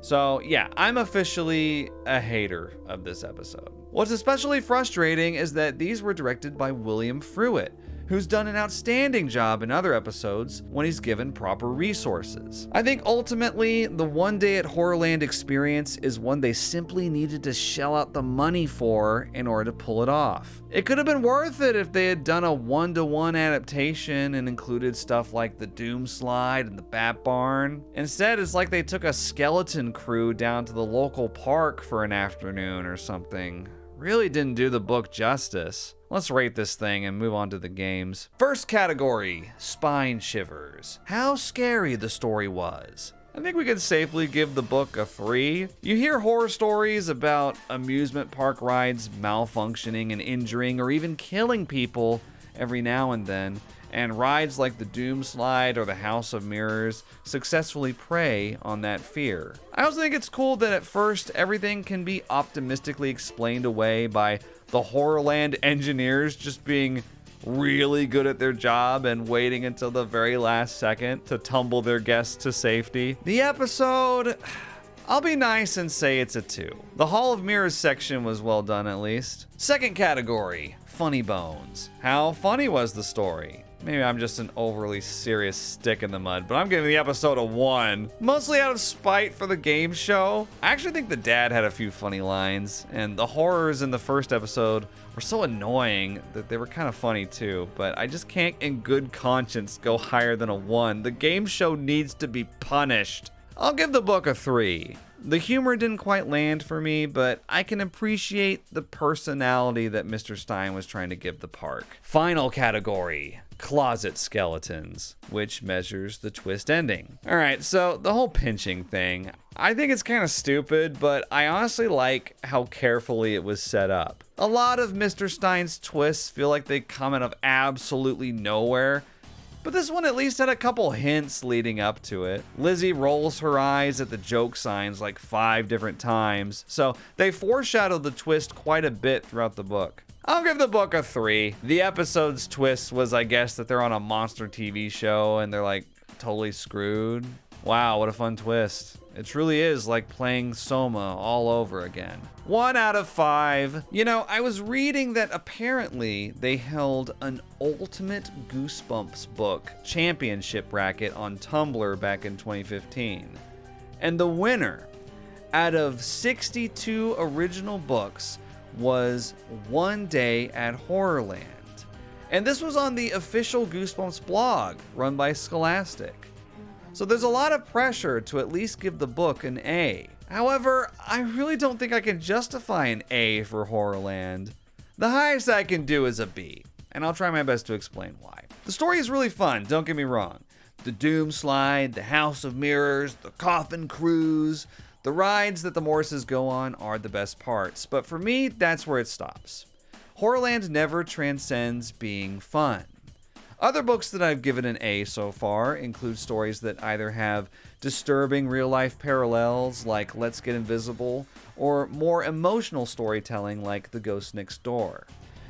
A: So yeah, I'm officially a hater of this episode. What's especially frustrating is that these were directed by William Fruitt, who's done an outstanding job in other episodes when he's given proper resources. I think ultimately, the One Day at Horrorland experience is one they simply needed to shell out the money for in order to pull it off. It could have been worth it if they had done a 1-to-1 adaptation and included stuff like the Doom Slide and the Bat Barn. Instead, it's like they took a skeleton crew down to the local park for an afternoon or something. Really didn't do the book justice. Let's rate this thing and move on to the games. First category, spine shivers. How scary the story was. I think we can safely give the book a 3. You hear horror stories about amusement park rides malfunctioning and injuring or even killing people every now and then, and rides like the Doom Slide or the House of Mirrors successfully prey on that fear. I also think it's cool that at first everything can be optimistically explained away by the Horrorland engineers just being really good at their job and waiting until the very last second to tumble their guests to safety. The episode, I'll be nice and say it's a 2. The Hall of Mirrors section was well done at least. Second category, funny bones. How funny was the story? Maybe I'm just an overly serious stick in the mud, but I'm giving the episode a 1. Mostly out of spite for the game show. I actually think the dad had a few funny lines, and the horrors in the first episode were so annoying that they were kind of funny too, but I just can't in good conscience go higher than a 1. The game show needs to be punished. I'll give the book a 3. The humor didn't quite land for me, but I can appreciate the personality that Mr. Stein was trying to give the park. Final category, closet skeletons, which measures the twist ending. All right, so the whole pinching thing, I think it's kind of stupid, but I honestly like how carefully it was set up. A lot of Mr. Stein's twists feel like they come out of absolutely nowhere, but this one at least had a couple hints leading up to it. Lizzie rolls her eyes at the joke signs like 5 different times, so they foreshadowed the twist quite a bit throughout the book. I'll give the book a 3. The episode's twist was, I guess, that they're on a monster TV show and they're like totally screwed. Wow, what a fun twist. It truly is like playing Soma all over again. 1 out of 5. You know, I was reading that apparently they held an Ultimate Goosebumps book championship bracket on Tumblr back in 2015. And the winner out of 62 original books was One Day at Horrorland. And this was on the official Goosebumps blog run by Scholastic. So there's a lot of pressure to at least give the book an A. However, I really don't think I can justify an A for Horrorland. The highest I can do is a B, and I'll try my best to explain why. The story is really fun, don't get me wrong. The Doom Slide, the House of Mirrors, the Coffin Cruise, the rides that the Morrises go on are the best parts, but for me, that's where it stops. Horrorland never transcends being fun. Other books that I've given an A so far include stories that either have disturbing real-life parallels like Let's Get Invisible, or more emotional storytelling like The Ghost Next Door.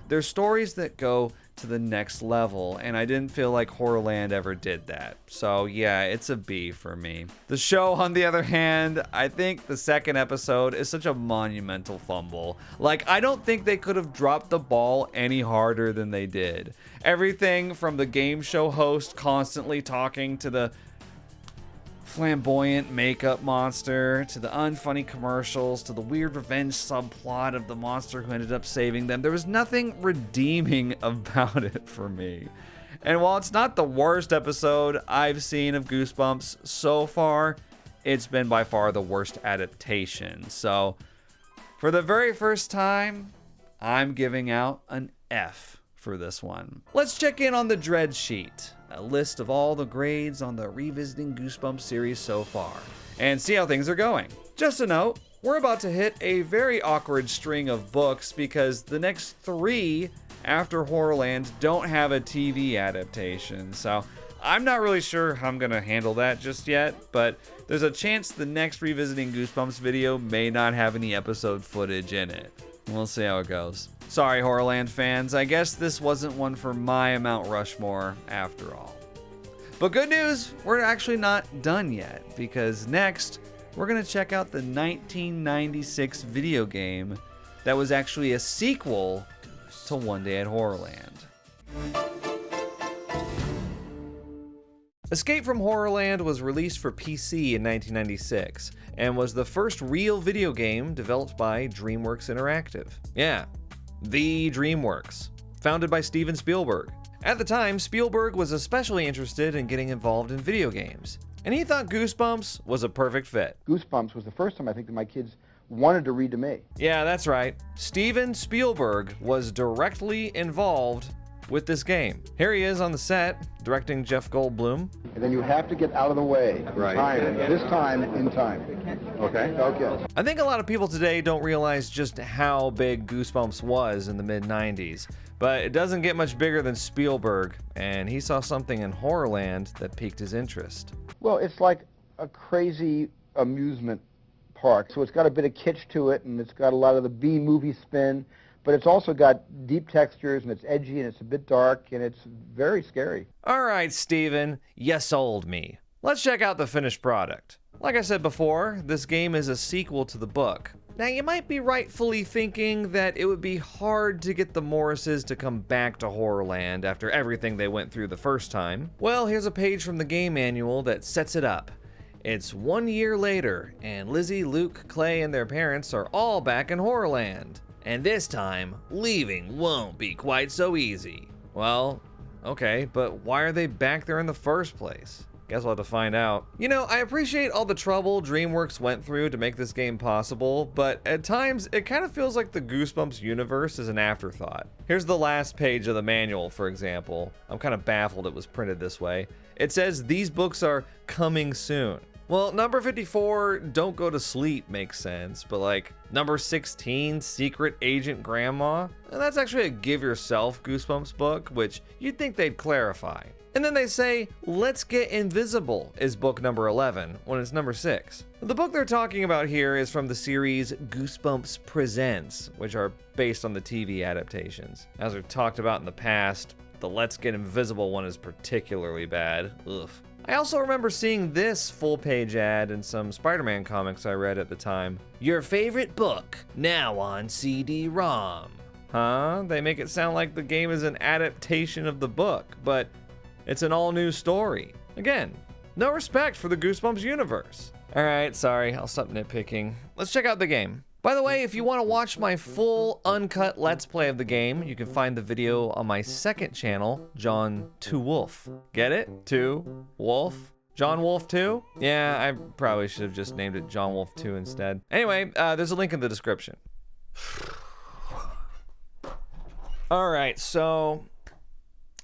A: They're stories that go to the next level, and I didn't feel like Horrorland ever did that. So yeah, it's a B for me. The show, on the other hand, I think the second episode is such a monumental fumble. Like, I don't think they could have dropped the ball any harder than they did. Everything from the game show host constantly talking to the flamboyant makeup monster, to the unfunny commercials, to the weird revenge subplot of the monster who ended up saving them. There was nothing redeeming about it for me. And while it's not the worst episode I've seen of Goosebumps so far, it's been by far the worst adaptation. So, for the very first time, I'm giving out an F for this one. Let's check in on the Dread Sheet, a list of all the grades on the Revisiting Goosebumps series so far, and see how things are going. Just a note, we're about to hit a very awkward string of books because the next 3 after Horrorland don't have a TV adaptation, so I'm not really sure how I'm gonna handle that just yet, but there's a chance the next Revisiting Goosebumps video may not have any episode footage in it. We'll see how it goes. Sorry, Horrorland fans, I guess this wasn't one for my Mount Rushmore after all. But good news, we're actually not done yet, because next, we're gonna check out the 1996 video game that was actually a sequel to One Day at Horrorland. Escape from Horrorland was released for PC in 1996 and was the first real video game developed by DreamWorks Interactive. Yeah, the DreamWorks, founded by Steven Spielberg. At the time, Spielberg was especially interested in getting involved in video games, and he thought Goosebumps was a perfect fit.
I: Goosebumps was the first time I think that my kids wanted to read to me.
A: Yeah, that's right. Steven Spielberg was directly involved with this game. Here he is on the set, directing Jeff Goldblum.
I: And then you have to get out of the way.
F: Right.
I: Time, this time in time. Okay? Okay.
A: I think a lot of people today don't realize just how big Goosebumps was in the mid-90s, but it doesn't get much bigger than Spielberg, and he saw something in Horrorland that piqued his interest.
I: Well, it's like a crazy amusement park. So it's got a bit of kitsch to it, and it's got a lot of the B-movie spin, but it's also got deep textures, and it's edgy, and it's a bit dark, and it's very scary.
A: All right, Steven, you sold me. Let's check out the finished product. Like I said before, this game is a sequel to the book. Now, you might be rightfully thinking that it would be hard to get the Morrises to come back to Horrorland after everything they went through the first time. Well, here's a page from the game manual that sets it up. It's 1 year later, and Lizzie, Luke, Clay, and their parents are all back in Horrorland. And this time, leaving won't be quite so easy. Well, okay, but why are they back there in the first place? Guess we'll have to find out. You know, I appreciate all the trouble DreamWorks went through to make this game possible, but at times it kind of feels like the Goosebumps universe is an afterthought. Here's the last page of the manual, for example. I'm kind of baffled it was printed this way. It says these books are coming soon. Well, number 54, Don't Go to Sleep, makes sense, but like number 16, Secret Agent Grandma, that's actually a Give Yourself Goosebumps book, which you'd think they'd clarify. And then they say, Let's Get Invisible is book number 11, when it's number 6. The book they're talking about here is from the series Goosebumps Presents, which are based on the TV adaptations. As we've talked about in the past, the Let's Get Invisible one is particularly bad. Ugh. I also remember seeing this full-page ad in some Spider-Man comics I read at the time. Your favorite book, now on CD-ROM. Huh? They make it sound like the game is an adaptation of the book, but it's an all-new story. Again, no respect for the Goosebumps universe. Alright, sorry, I'll stop nitpicking. Let's check out the game. By the way, if you want to watch my full uncut Let's Play of the game, you can find the video on my second channel, John 2 Wolfe. Get it? 2 Wolfe? John Wolfe 2? Yeah, I probably should have just named it John Wolfe 2 instead. Anyway, there's a link in the description. Alright, so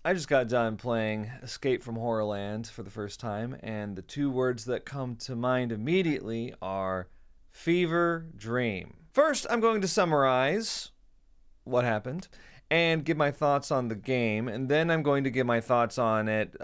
A: I just got done playing Escape from Horrorland for the first time, and the two words that come to mind immediately are fever dream. First, I'm going to summarize what happened and give my thoughts on the game, and then I'm going to give my thoughts on it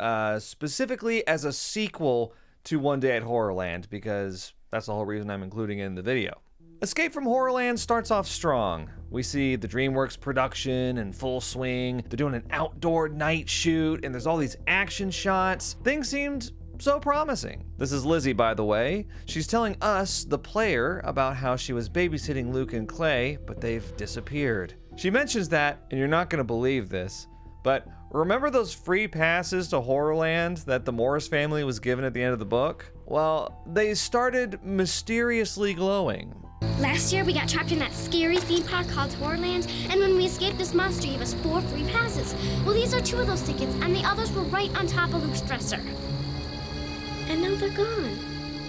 A: specifically as a sequel to One Day at Horrorland, because that's the whole reason I'm including it in the video. Escape from Horrorland starts off strong. We see the DreamWorks production in full swing. They're doing an outdoor night shoot, and there's all these action shots. Things seemed so promising. This is Lizzie, by the way. She's telling us, the player, about how she was babysitting Luke and Clay, but they've disappeared. She mentions that, and you're not going to believe this, but remember those free passes to Horrorland that the Morris family was given at the end of the book? Well, they started mysteriously glowing.
J: Last year, we got trapped in that scary theme park called Horrorland, and when we escaped, this monster gave us 4 free passes. Well, these are 2 of those tickets, and the others were right on top of Luke's dresser. And now they're gone.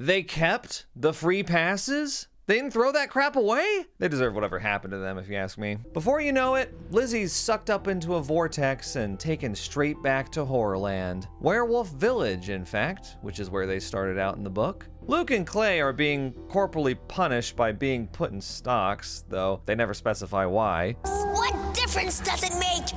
A: They kept the free passes? They didn't throw that crap away? They deserve whatever happened to them, if you ask me. Before you know it, Lizzie's sucked up into a vortex and taken straight back to Horrorland. Werewolf Village, in fact, which is where they started out in the book. Luke and Clay are being corporally punished by being put in stocks, though they never specify why.
D: What difference does it make?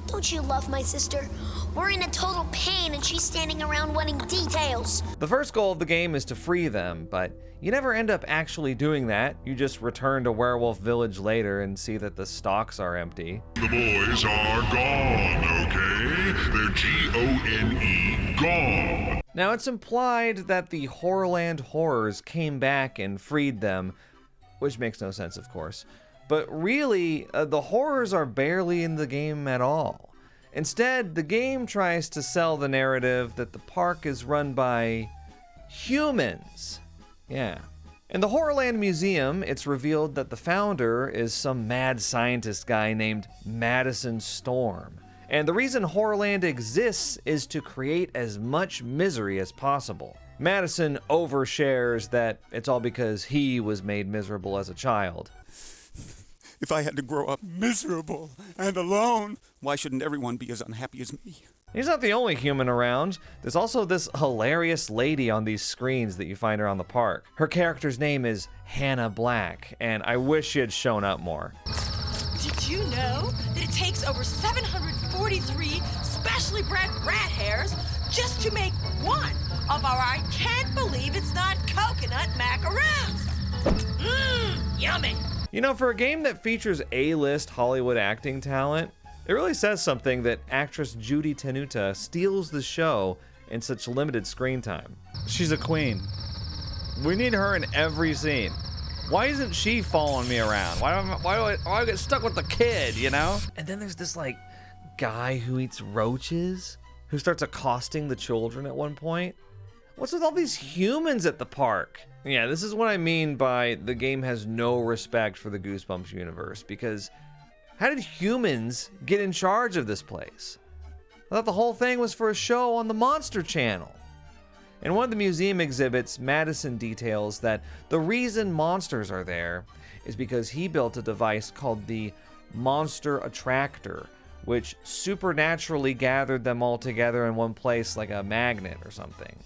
D: Don't you love my sister? We're in a total pain and she's standing around wanting details.
A: The first goal of the game is to free them, but you never end up actually doing that. You just return to Werewolf Village later and see that the stocks are empty.
H: The boys are gone, okay? They're G-O-N-E, gone.
A: Now, it's implied that the Horrorland horrors came back and freed them, which makes no sense, of course. But really, the horrors are barely in the game at all. Instead, the game tries to sell the narrative that the park is run by humans. Yeah. In the Horrorland Museum, it's revealed that the founder is some mad scientist guy named Madison Storm. And the reason Horrorland exists is to create as much misery as possible. Madison overshares that it's all because he was made miserable as a child.
K: If I had to grow up miserable and alone, why shouldn't everyone be as unhappy as me?
A: He's not the only human around. There's also this hilarious lady on these screens that you find around the park. Her character's name is Hannah Black, and I wish she had shown up more.
L: Did you know that it takes over 743 specially bred rat hairs just to make one of our I can't believe it's not coconut macaroons? Mmm, yummy.
A: You know, for a game that features A-list Hollywood acting talent, it really says something that actress Judy Tenuta steals the show in such limited screen time. She's a queen. We need her in every scene. Why isn't she following me around? Why do I get stuck with the kid, you know? And then there's this, like, guy who eats roaches, who starts accosting the children at one point. What's with all these humans at the park? Yeah, this is what I mean by the game has no respect for the Goosebumps universe, because how did humans get in charge of this place? I thought the whole thing was for a show on the Monster Channel. In one of the museum exhibits, Madison details that the reason monsters are there is because he built a device called the Monster Attractor, which supernaturally gathered them all together in one place like a magnet or something.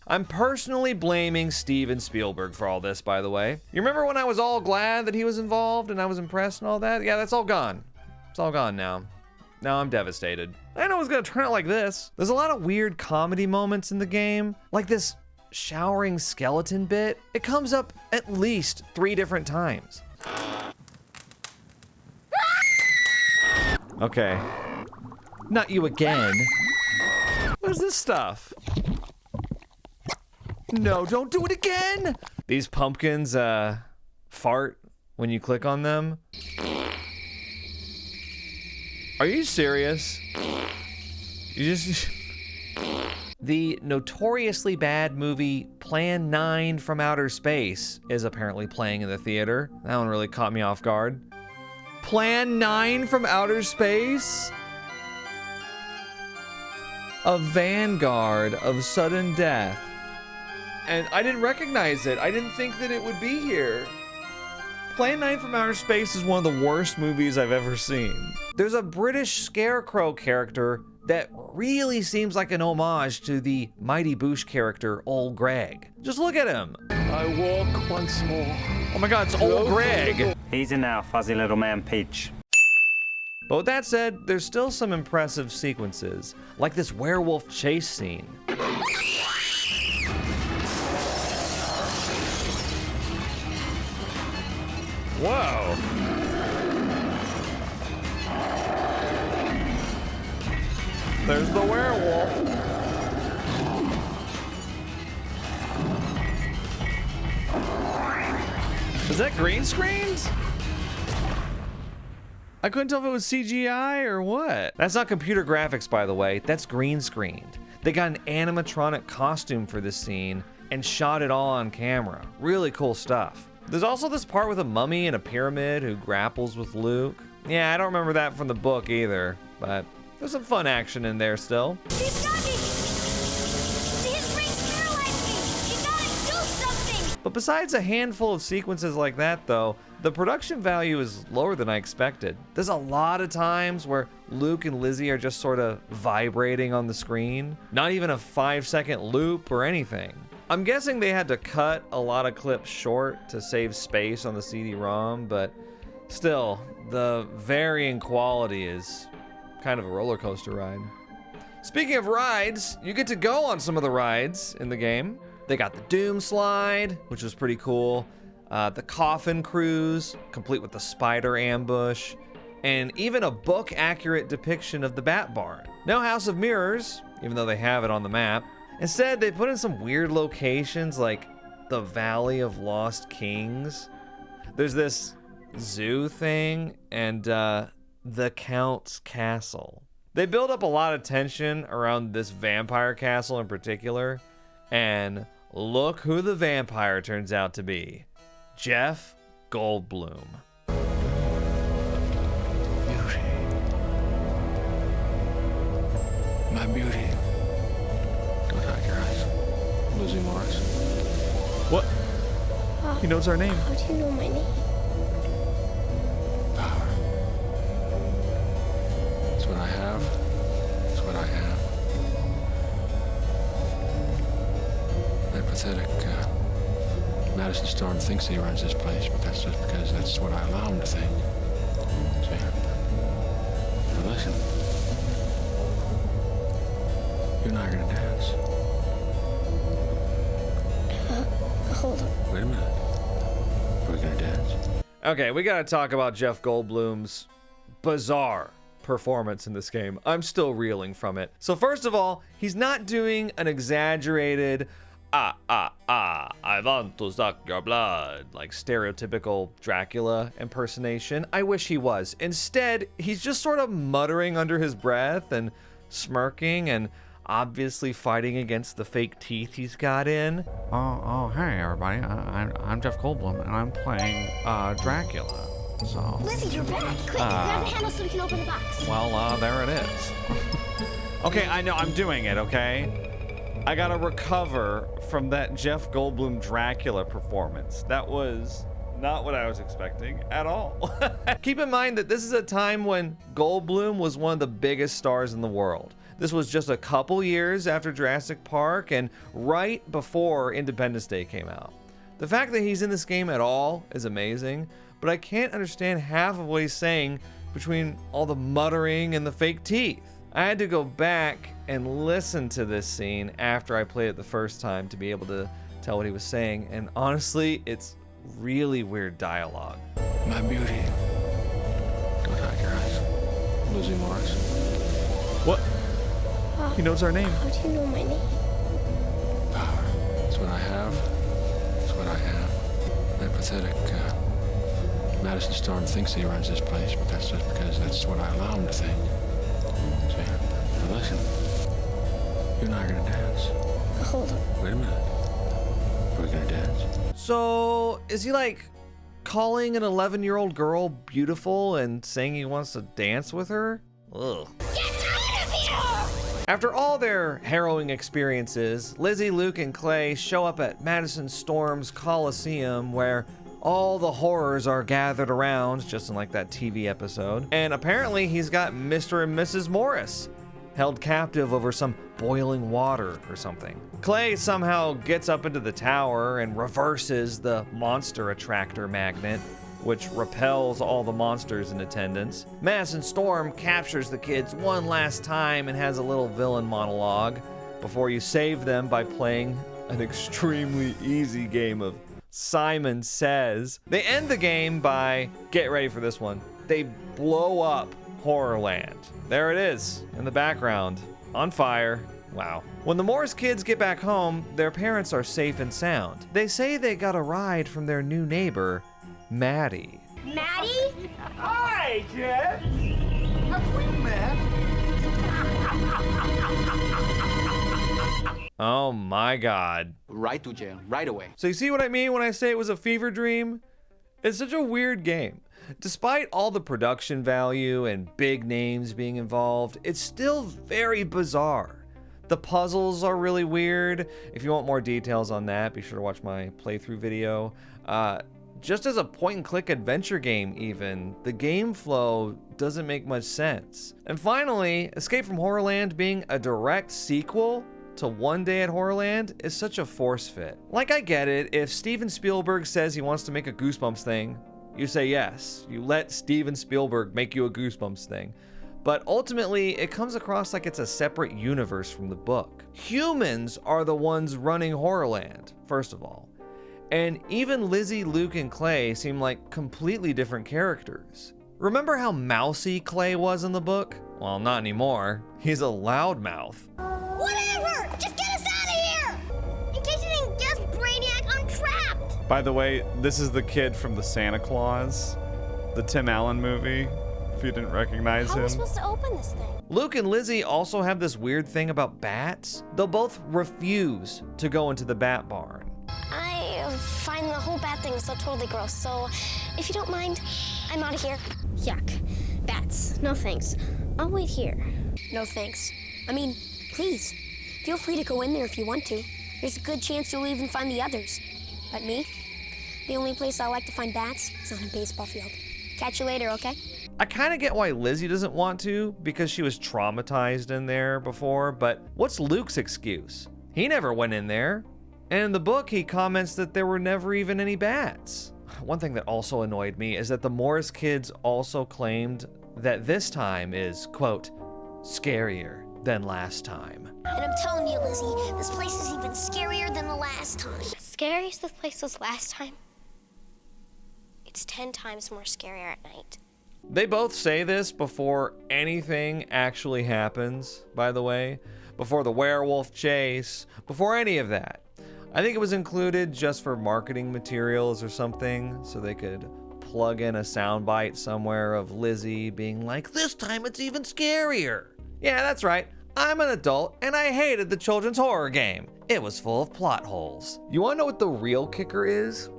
A: I'm personally blaming Steven Spielberg for all this, by the way. You remember when I was all glad that he was involved and I was impressed and all that? Yeah, that's all gone. It's all gone now. Now I'm devastated. I know it was gonna turn out like this. There's a lot of weird comedy moments in the game, like this showering skeleton bit. It comes up at least 3 different times. Okay. Not you again. What is this stuff? No, don't do it again! These pumpkins, fart when you click on them. Are you serious? You just... The notoriously bad movie Plan 9 from Outer Space is apparently playing in the theater. That one really caught me off guard. Plan 9 from Outer Space? A vanguard of sudden death. And I didn't recognize it. I didn't think that it would be here. Plan 9 from Outer Space is one of the worst movies I've ever seen. There's a British scarecrow character that really seems like an homage to the Mighty Boosh character, Old Greg. Just look at him.
C: I walk once more.
A: Oh my god, it's Old Greg.
M: Easy now, fuzzy little man Peach.
A: But with that said, there's still some impressive sequences, like this werewolf chase scene. Whoa. There's the werewolf. Is that green screened? I couldn't tell if it was CGI or what. That's not computer graphics, by the way. That's green screened. They got an animatronic costume for this scene and shot it all on camera. Really cool stuff. There's also this part with a mummy in a pyramid who grapples with Luke. Yeah, I don't remember that from the book either, but there's some fun action in there still.
D: He's got me! His rings paralyzed me! You gotta do something!
A: But besides a handful of sequences like that though, the production value is lower than I expected. There's a lot of times where Luke and Lizzie are just sort of vibrating on the screen. Not even a 5-second loop or anything. I'm guessing they had to cut a lot of clips short to save space on the CD-ROM, but still, the varying quality is kind of a roller coaster ride. Speaking of rides, you get to go on some of the rides in the game. They got the Doom Slide, which was pretty cool. The Coffin Cruise, complete with the spider ambush, and even a book-accurate depiction of the Bat Barn. No House of Mirrors, even though they have it on the map. Instead, they put in some weird locations like the Valley of Lost Kings. There's this zoo thing and the Count's Castle. They build up a lot of tension around this vampire castle in particular, and look who the vampire turns out to be. Jeff Goldblum.
C: Beauty. My beauty. Don't hide your eyes. Lizzie Morris.
A: What? He knows our name.
J: How do you know my name?
C: Power. It's what I have. It's what I have. That pathetic Madison Storm thinks he runs this place, but that's just because that's what I allow him to think. See? Now listen. You and I are gonna dance.
J: Hold on.
C: Wait a minute. Are we gonna dance?
A: Okay, we gotta talk about Jeff Goldblum's bizarre performance in this game. I'm still reeling from it. So first of all, he's not doing an exaggerated I want to suck your blood, like stereotypical Dracula impersonation. I wish he was. Instead, he's just sort of muttering under his breath and smirking and obviously fighting against the fake teeth he's got in. Oh, hey everybody, I'm Jeff Goldblum and I'm playing Dracula. So,
J: Lizzie, you're back. Quick, grab the handle so we can open the box.
A: well, there it is. Okay, I know, I'm doing it, okay? I gotta recover from that Jeff Goldblum Dracula performance. That was not what I was expecting at all. Keep in mind that this is a time when Goldblum was one of the biggest stars in the world. This was just a couple years after Jurassic Park and right before Independence Day came out. The fact that he's in this game at all is amazing, but I can't understand half of what he's saying between all the muttering and the fake teeth. I had to go back and listen to this scene after I played it the first time to be able to tell what he was saying, and honestly, it's really weird dialogue.
C: My beauty. Don't hide your eyes. Lizzie Morris.
A: What? He knows our name.
J: How do you know my name?
C: Power. It's what I have. It's what I have. That pathetic, Madison Storm thinks he runs this place, but that's just because that's what I allow him to think. See? Now listen. You and I are gonna dance.
J: Hold on.
C: Wait a minute. Are we gonna dance?
A: So, is he like calling an 11-year-old girl beautiful and saying he wants to dance with her? Ugh. After all their harrowing experiences, Lizzie, Luke, and Clay show up at Madison Storm's Coliseum where all the horrors are gathered around, just in like that TV episode. And apparently he's got Mr. and Mrs. Morris held captive over some boiling water or something. Clay somehow gets up into the tower and reverses the monster attractor magnet, which repels all the monsters in attendance. Madison Storm captures the kids one last time and has a little villain monologue before you save them by playing an extremely easy game of Simon Says. They end the game by, get ready for this one, they blow up Horrorland. There it is in the background, on fire. Wow. When the Morris kids get back home, their parents are safe and sound. They say they got a ride from their new neighbor, Maddie.
J: Maddie?
H: Hi, Jeff. Have we met?
A: Oh my God.
N: Right to jail, right away.
A: So you see what I mean when I say it was a fever dream? It's such a weird game. Despite all the production value and big names being involved, it's still very bizarre. The puzzles are really weird. If you want more details on that, be sure to watch my playthrough video. Just as a point-and-click adventure game even, the game flow doesn't make much sense. And finally, Escape from Horrorland being a direct sequel to One Day at Horrorland is such a force fit. Like, I get it, if Steven Spielberg says he wants to make a Goosebumps thing, you say yes. You let Steven Spielberg make you a Goosebumps thing. But ultimately, it comes across like it's a separate universe from the book. Humans are the ones running Horrorland, first of all. And even Lizzie, Luke, and Clay seem like completely different characters. Remember how mousy Clay was in the book? Well, not anymore. He's a loudmouth.
J: Whatever! Just get us out of here! In case you didn't guess, Brainiac, I'm trapped!
A: By the way, this is the kid from the Santa Claus, the Tim Allen movie, if you didn't recognize him.
J: How are we supposed to open this thing?
A: Luke and Lizzie also have this weird thing about bats. They'll both refuse to go into the bat barn.
J: I find the whole bat thing so totally gross, so if you don't mind, I'm out of here. Yuck. Bats. No thanks. I'll wait here.
D: No thanks. I mean, please, feel free to go in there if you want to. There's a good chance you'll even find the others. But me, the only place I like to find bats is on a baseball field. Catch you later, okay?
A: I kind of get why Lizzie doesn't want to, because she was traumatized in there before, but what's Luke's excuse? He never went in there. And in the book, he comments that there were never even any bats. One thing that also annoyed me is that the Morris kids also claimed that this time is, quote, scarier than last time.
D: And I'm telling you, Lizzie, this place is even scarier than the last time.
J: Scary as this place was last time. It's 10 times more scarier at night.
A: They both say this before anything actually happens, by the way. Before the werewolf chase, before any of that. I think it was included just for marketing materials or something, so they could plug in a soundbite somewhere of Lizzie being like, this time it's even scarier. Yeah, that's right. I'm an adult and I hated the children's horror game. It was full of plot holes. You wanna know what the real kicker is?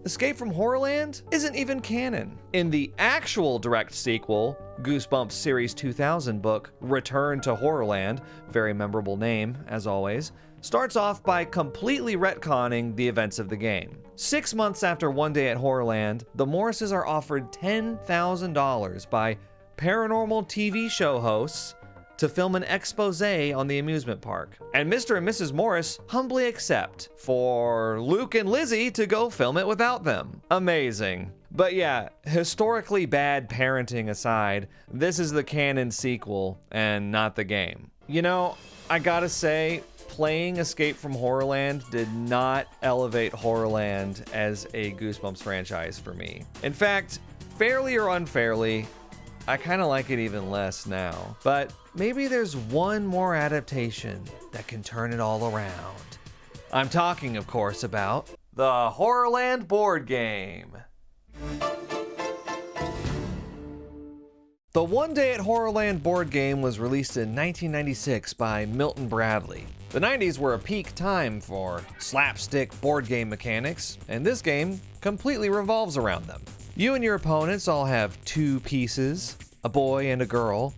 A: Escape from Horrorland isn't even canon. In the actual direct sequel, Goosebumps Series 2000 book, Return to Horrorland, very memorable name, as always, starts off by completely retconning the events of the game. 6 months after One Day at Horrorland, the Morrises are offered $10,000 by paranormal TV show hosts to film an expose on the amusement park. And Mr. and Mrs. Morris humbly accept for Luke and Lizzie to go film it without them. Amazing. But yeah, historically bad parenting aside, this is the canon sequel and not the game. You know, I gotta say, playing Escape from Horrorland did not elevate Horrorland as a Goosebumps franchise for me. In fact, fairly or unfairly, I kind of like it even less now. But maybe there's one more adaptation that can turn it all around. I'm talking, of course, about the Horrorland board game. The One Day at Horrorland board game was released in 1996 by Milton Bradley. The 90s were a peak time for slapstick board game mechanics, and this game completely revolves around them. You and your opponents all have 2 pieces, a boy and a girl,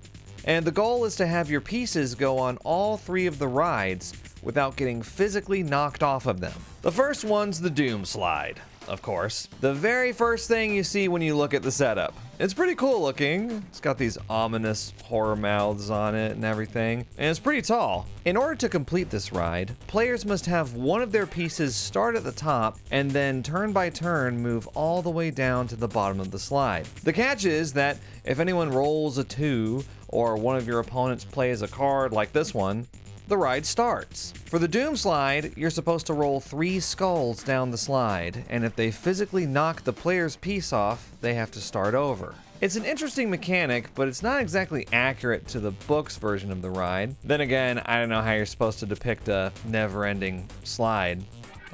A: and the goal is to have your pieces go on all 3 of the rides without getting physically knocked off of them. The first one's the Doom Slide, of course. The very first thing you see when you look at the setup. It's pretty cool looking. It's got these ominous horror mouths on it and everything, and it's pretty tall. In order to complete this ride, players must have one of their pieces start at the top and then turn by turn move all the way down to the bottom of the slide. The catch is that if anyone rolls a 2 or one of your opponents plays a card like this one, the ride starts. For the Doom Slide, you're supposed to roll 3 skulls down the slide, and if they physically knock the player's piece off, they have to start over. It's an interesting mechanic, but it's not exactly accurate to the book's version of the ride. Then again, I don't know how you're supposed to depict a never-ending slide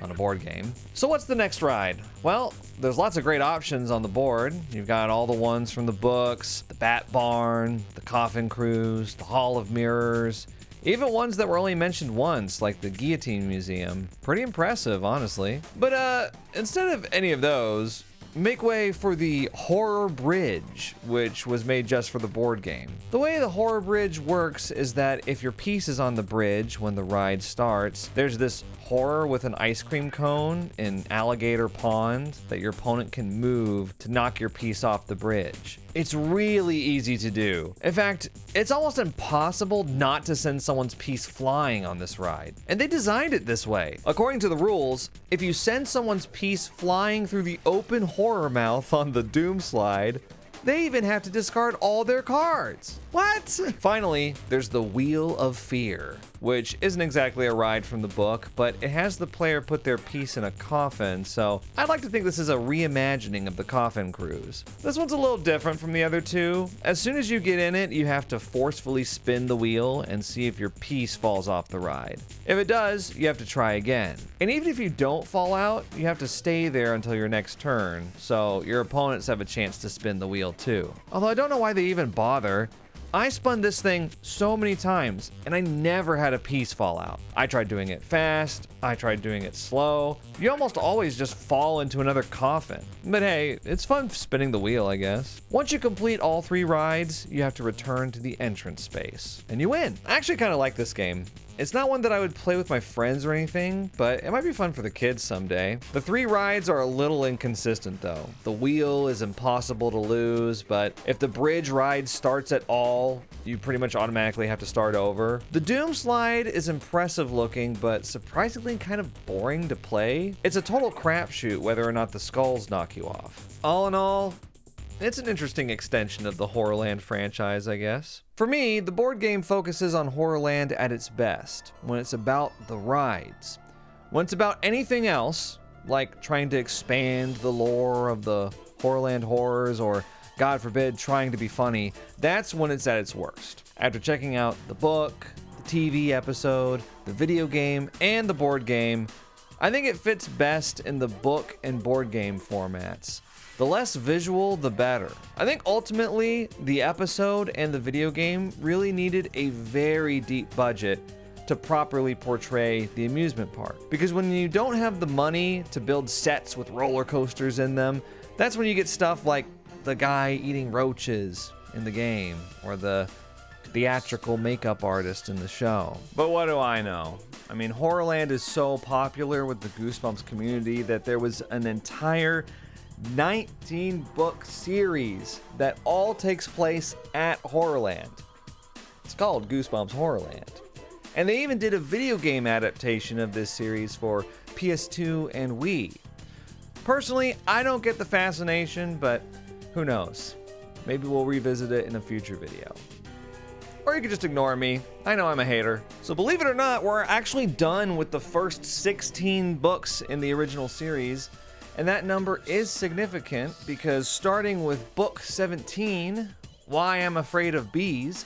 A: on a board game. So what's the next ride? Well, there's lots of great options on the board. You've got all the ones from the books, the Bat Barn, the Coffin Cruise, the Hall of Mirrors, even ones that were only mentioned once, like the Guillotine Museum. Pretty impressive, honestly. But instead of any of those, make way for the Horror Bridge, which was made just for the board game. The way the Horror Bridge works is that if your piece is on the bridge when the ride starts, there's this horror with an ice cream cone in Alligator Pond that your opponent can move to knock your piece off the bridge. It's really easy to do. In fact, it's almost impossible not to send someone's piece flying on this ride. And they designed it this way. According to the rules, if you send someone's piece flying through the open horror mouth on the Doom Slide, they even have to discard all their cards. What? Finally, there's the Wheel of Fear, which isn't exactly a ride from the book, but it has the player put their piece in a coffin, so I'd like to think this is a reimagining of the Coffin Cruise. This one's a little different from the other 2. As soon as you get in it, you have to forcefully spin the wheel and see if your piece falls off the ride. If it does, you have to try again. And even if you don't fall out, you have to stay there until your next turn, so your opponents have a chance to spin the wheel too. Although I don't know why they even bother. I spun this thing so many times, and I never had a piece fall out. I tried doing it fast, I tried doing it slow. You almost always just fall into another coffin. But hey, it's fun spinning the wheel, I guess. Once you complete all 3 rides, you have to return to the entrance space, and you win. I actually kind of like this game. It's not one that I would play with my friends or anything, but it might be fun for the kids someday. The 3 rides are a little inconsistent though. The wheel is impossible to lose, but if the bridge ride starts at all, you pretty much automatically have to start over. The Doom Slide is impressive looking, but surprisingly kind of boring to play. It's a total crapshoot whether or not the skulls knock you off. All in all, it's an interesting extension of the Horrorland franchise, I guess. For me, the board game focuses on Horrorland at its best, when it's about the rides. When it's about anything else, like trying to expand the lore of the Horrorland horrors or, God forbid, trying to be funny, that's when it's at its worst. After checking out the book, the TV episode, the video game, and the board game, I think it fits best in the book and board game formats. The less visual, the better. I think ultimately, the episode and the video game really needed a very deep budget to properly portray the amusement park. Because when you don't have the money to build sets with roller coasters in them, that's when you get stuff like the guy eating roaches in the game or the theatrical makeup artist in the show. But what do I know? I mean, Horrorland is so popular with the Goosebumps community that there was an entire 19-book series that all takes place at Horrorland. It's called Goosebumps Horrorland. And they even did a video game adaptation of this series for PS2 and Wii. Personally, I don't get the fascination, but who knows? Maybe we'll revisit it in a future video. Or you could just ignore me. I know I'm a hater. So believe it or not, we're actually done with the first 16 books in the original series. And that number is significant because starting with book 17, Why I'm Afraid of Bees,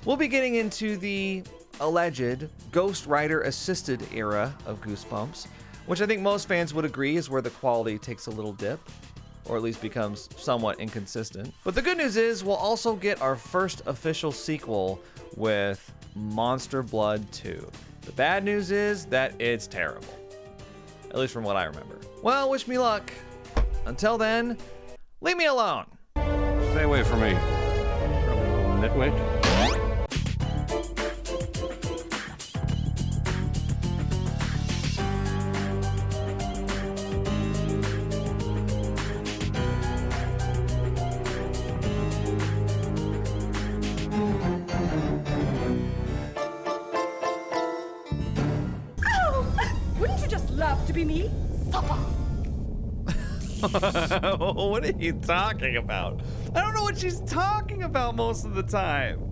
A: we'll be getting into the alleged ghostwriter assisted era of Goosebumps, which I think most fans would agree is where the quality takes a little dip, or at least becomes somewhat inconsistent. But the good news is we'll also get our first official sequel with Monster Blood 2. The bad news is that it's terrible, at least from what I remember. Well, wish me luck. Until then, leave me alone.
C: Stay away from me. Probably a little nitwit.
L: To be me? Supper.
A: What are you talking about? I don't know what she's talking about most of the time.